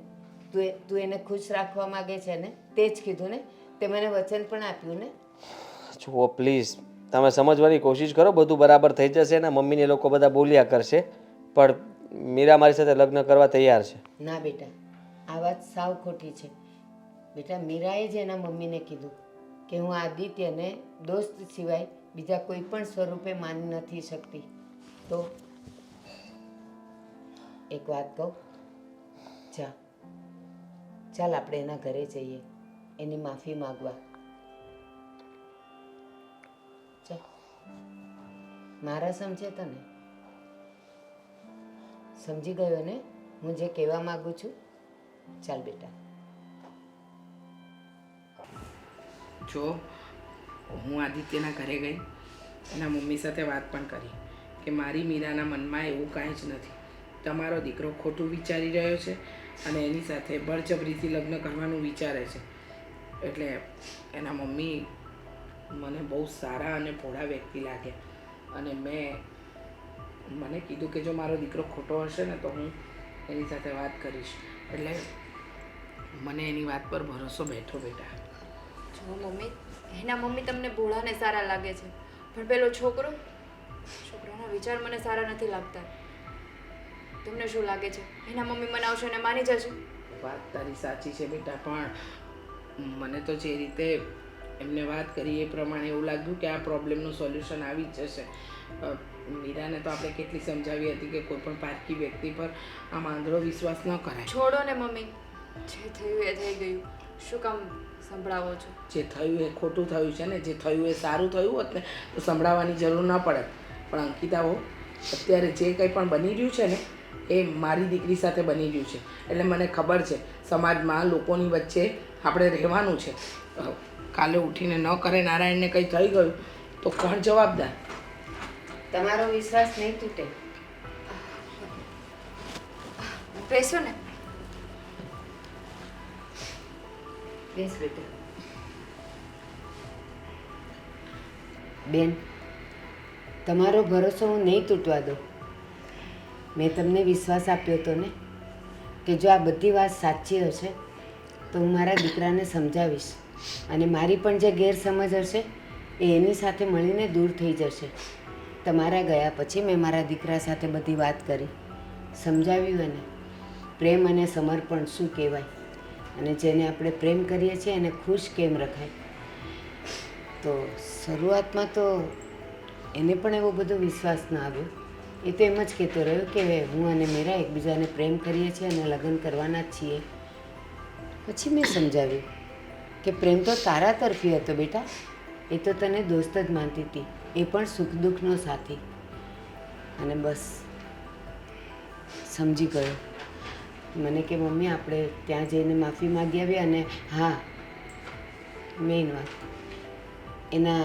તું એને ખુશ રાખવા માગે છે ને? તે જ કીધું ને? તે મને વચન પણ આપ્યું ને? જુઓ પ્લીઝ, તમે સમજવાની કોશિશ કરો, બધું બરાબર થઈ જશે ને. મમ્મીને લોકો બધા બોલ્યા કરશે, પણ મીરા મારી સાથે લગ્ન કરવા તૈયાર છે. ના બેટા, આ વાત સાવ ખોટી છે બેટા. મીરાએ જ એના મમ્મીને કીધું કે હું આદિત્યને દોસ્ત સિવાય બીજા કોઈ પણ સ્વરૂપે માની નથી શકતી. તો એક વાત કહું, ચાલ આપણે એના ઘરે જઈએ, એની માફી માગવા. ચાલ, મારા સમજે તને? સમજી ગયો ને હું જે કહેવા માંગુ છું? ચાલ બેટા. જો હું આદિત્યના ઘરે ગઈ, એના મમ્મી સાથે વાત પણ કરી કે મારી મીરાના મનમાં એવું કાંઈ જ નથી, તમારો દીકરો ખોટું વિચારી રહ્યો છે અને એની સાથે બળજબરીથી લગ્ન કરવાનું વિચારે છે. એટલે એના મમ્મી મને બહુ સારા અને ભોળા વ્યક્તિ લાગે અને મને કીધું કે જો મારો દીકરો ખોટો હશે ને તો હું એની સાથે વાત કરીશ. એટલે મને એની વાત પર ભરોસો બેઠો બેટા. જો મમ્મી, એના મમ્મી તમને ભોળા ને સારા લાગે છે, પણ પેલો છોકરાના વિચાર મને સારા નથી લાગતા. તમને શું લાગે છે એના મમ્મી મનાવશે અને માની જશે? વાત તારી સાચી છે બેટા, પણ મને તો જે રીતે એમને વાત કરી એ પ્રમાણે એવું લાગ્યું કે આ પ્રોબ્લેમનું સોલ્યુશન આવી જ જશે. મીરાને તો આપણે કેટલી સમજાવી હતી કે કોઈ પણ પારકી વ્યક્તિ પર આમ આંધળો વિશ્વાસ ન કરાય. છોડો ને મમ્મી, જે થયું એ થઈ ગયું, શું કામ સંભળાવો છો? જે થયું એ ખોટું થયું છે ને, જે થયું એ સારું થયું હોત ને તો સંભળાવવાની જરૂર ન પડે. પણ અંકિતાઓ, અત્યારે જે કંઈ પણ બની રહ્યું છે ને એ મારી દીકરી સાથે બની રહ્યું છે. એટલે મને ખબર છે સમાજમાં લોકોની વચ્ચે આપણે રહેવાનું છે. કાલે ઉઠીને ન કરે નારાયણને કંઈ થઈ ગયું તો કોણ જવાબદાર? તમારો વિશ્વાસ નહીં તૂટે. બેસો ને. બેસ બેટા. બેન, તમારો ભરોસો હું નહીં તૂટવા દઉં. મેં તમને વિશ્વાસ આપ્યો હતો ને કે જો આ બધી વાત સાચી હશે તો હું મારા દીકરાને સમજાવીશ અને મારી પણ જે ગેરસમજ હશે એ એની સાથે મળીને દૂર થઈ જશે. તમારા ગયા પછી મેં મારા દીકરા સાથે બધી વાત કરી, સમજાવ્યું એને પ્રેમ અને સમર્પણ શું કહેવાય અને જેને આપણે પ્રેમ કરીએ છીએ એને ખુશ કેમ રખાય. તો શરૂઆતમાં તો એને પણ એવો બધો વિશ્વાસ ન આવ્યો. એ તો એમ જ કહેતો રહ્યો કે હું અને મીરા એકબીજાને પ્રેમ કરીએ છીએ અને લગ્ન કરવાના જ છીએ. પછી મેં સમજાવ્યું કે પ્રેમ તો તારા તરફી હતો બેટા, એ તો તને દોસ્ત જ માનતી હતી, એ પણ સુખ દુઃખનો સાથી. અને બસ સમજી ગયો. મને કે મમ્મી આપણે ત્યાં જઈને માફી માગી આવી અને હા મેઇન વાત એના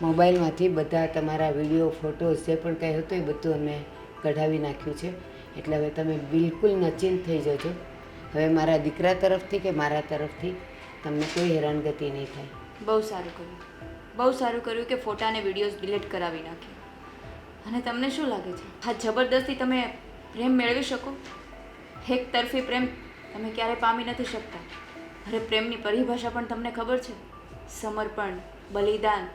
મોબાઈલમાંથી બધા તમારા વિડીયો ફોટોઝ જે પણ કંઈ હતું એ બધું અમે કઢાવી નાખ્યું છે. એટલે હવે તમે બિલકુલ નિશ્ચિંત થઈ જજો. હવે મારા દીકરા તરફથી કે મારા તરફથી તમને કોઈ હેરાનગતિ નહીં થાય. બહુ સારું કર્યું, બહુ સારું કર્યું કે ફોટા અને વિડીયોઝ ડિલીટ કરાવી નાખ્યા. અને તમને શું લાગે છે આ જબરદસ્તી તમે પ્રેમ મેળવી શકો? એક તરફી પ્રેમ તમે ક્યારે પામી નથી શકતા. અરે પ્રેમની પરિભાષા પણ તમને ખબર છે? સમર્પણ, બલિદાન,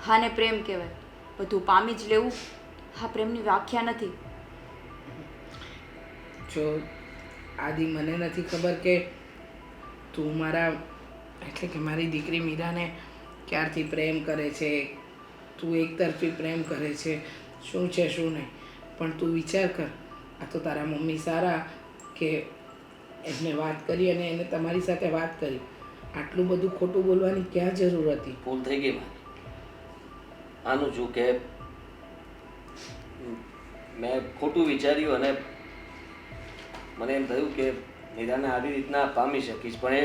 હાને પ્રેમ કહેવાય. બધું પામી જ લેવું હા પ્રેમની વ્યાખ્યા નથી. જો આદિ મને નથી ખબર કે તું મારા એટલે કે મારી દીકરી મીરાને ક્યારથી પ્રેમ કરે છે, તું એકતરફી પ્રેમ કરે છે, શું છે શું નહીં. પણ તું વિચાર કર, આ તો તારા મમ્મી સારા કે એમને વાત કરી અને એને તમારી સાથે વાત કરી. આટલું બધું ખોટું બોલવાની ક્યાં જરૂર હતી? ભૂલ થઈ ગઈ મારી. આનું શું કે મેં ખોટું વિચાર્યું અને મને એમ થયું કે મીરાને આવી રીતના પામી શકીશ, પણ એ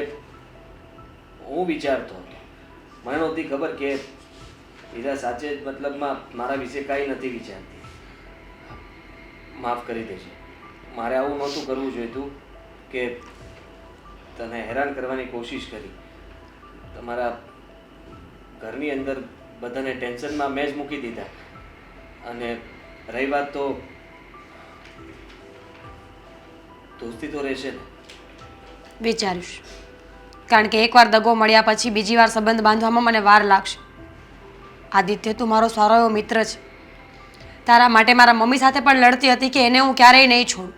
હું વિચારતો હતો. મને નહોતી ખબર કે મીરા સાચે જ મતલબમાં મારા વિશે કાંઈ નથી વિચારતી. માફ કરી દેજે, મારે આવું નહોતું કરવું જોઈતું કે તને હેરાન કરવાની કોશિશ કરી. તમારા ઘરની અંદર બધાને ટેન્શનમાં મેં જ મૂકી દીધા. અને રહી વાત તો દોસ્તી તો રહેશે ને. વિચારીશ, કારણ કે એકવાર દગો મળ્યા પછી બીજી વાર સંબંધ બાંધવામાં મને વાર લાગશે. આદિત્ય તું મારો સારો એવો મિત્ર છે. તારા માટે મારા મમ્મી સાથે પણ લડતી હતી કે એને હું ક્યારેય નહીં છોડું,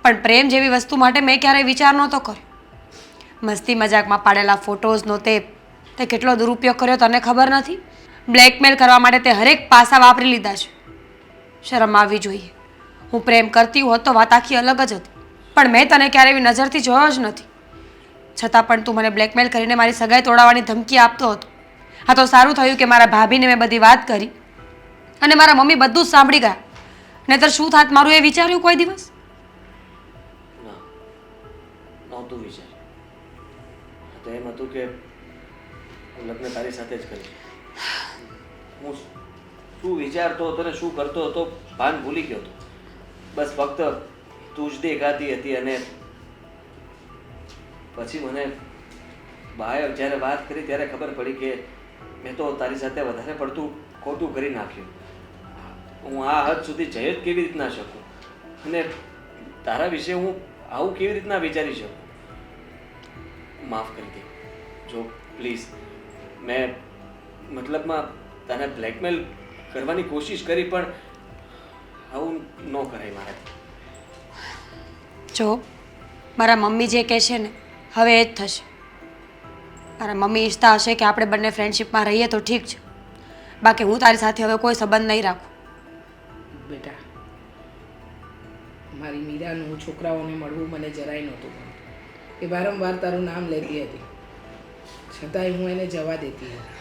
પણ પ્રેમ જેવી વસ્તુ માટે મેં ક્યારેય વિચાર નહોતો કર્યો. મસ્તી મજાકમાં પાડેલા ફોટોઝનો તે કેટલો દુરુપયોગ કર્યો તને ખબર નથી? બ્લેકમેલ કરવા માટે તે હરેક પાસા વાપરી લીધા છે. શરમ આવવી જોઈએ. હું પ્રેમ કરતી હોત તો વાત આખી અલગ જ હતી, પણ મેં તને ક્યારેય એવી નજરથી જોયો જ નથી. છતાં પણ તું મને બ્લેકમેલ કરીને મારી સગાઈ તોડાવવાની ધમકી આપતો હતો. આ તો સારું થયું કે મારા ભાભીને મેં બધી વાત કરી અને મારા મમ્મી બધું જ સાંભળી ગયા. નહીંતર શું થાત મારું એ વિચાર્યું કોઈ દિવસ? ના, નહોતું વિચાર. તો એમ હતું કે હું લગ્ન તારી સાથે જ કરીશ. હું શું વિચારતો હતો ને શું કરતો હતો ભાન ભૂલી ગયો હતો. બસ ફક્ત તું જ દેખાતી હતી. અને પછી મને બાએ જ્યારે વાત કરી ત્યારે ખબર પડી કે મેં તો તારી સાથે વધારે પડતું ખોટું કરી નાખ્યું. હું આ હદ સુધી જઈ જ કેવી રીતના શકું અને તારા વિશે હું આવું કેવી રીતના વિચારી શકું? માફ કરી દે જો પ્લીઝ. મેં મતલબમાં તને બ્લેકમેલ કરવાની કોશિશ કરી, પણ આવું ન કરાય મારાથી. જો મારા મમ્મી જે કહેશે ને હવે એ જ થશે. મારા મમ્મી ઈચ્છતા હશે કે આપણે બંને ફ્રેન્ડશિપમાં રહીએ તો ઠીક છે, બાકી હું તારી સાથે હવે કોઈ સંબંધ નહીં રાખું. બેટા, મારી મીરાનું છોકરાઓને મળવું મને જરાય નહોતું ગમતું. એ વારંવાર તારું નામ લેતી હતી, છતાંય હું એને જવા દેતી હતી.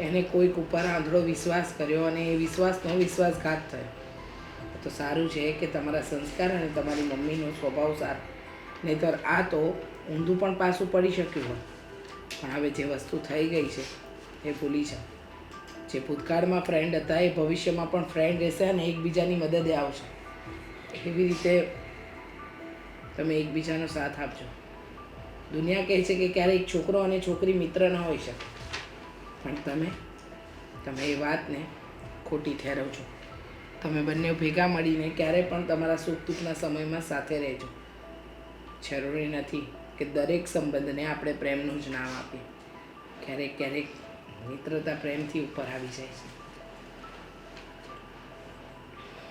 એને કોઈક ઉપર આંધળો વિશ્વાસ કર્યો અને એ વિશ્વાસનો વિશ્વાસઘાત થયો. તો સારું છે કે તમારા સંસ્કાર અને તમારી મમ્મીનો સ્વભાવ સારો, નહીંતર આ તો ઊંધું પણ પાછું પડી શક્યું હોય. પણ હવે જે વસ્તુ થઈ ગઈ છે એ ભૂલી જાઓ. જે ભૂતકાળમાં ફ્રેન્ડ હતા એ ભવિષ્યમાં પણ ફ્રેન્ડ રહેશે અને એકબીજાની મદદે આવશે. એવી રીતે તમે એકબીજાનો સાથ આપજો. દુનિયા કહે છે કે ક્યારેક છોકરો અને છોકરી મિત્ર ન હોઈ શકે, પણ તમે એ વાતને ખોટી ઠેરવજો. તમે બંને ભેગા મળીને ક્યારેય પણ તમારા સુખ દુઃખના સમયમાં સાથે રહેજો. જરૂરી નથી કે દરેક સંબંધને આપણે પ્રેમનું જ નામ આપીએ. ક્યારેક ક્યારેક મિત્રતા પ્રેમથી ઉપર આવી જાય છે.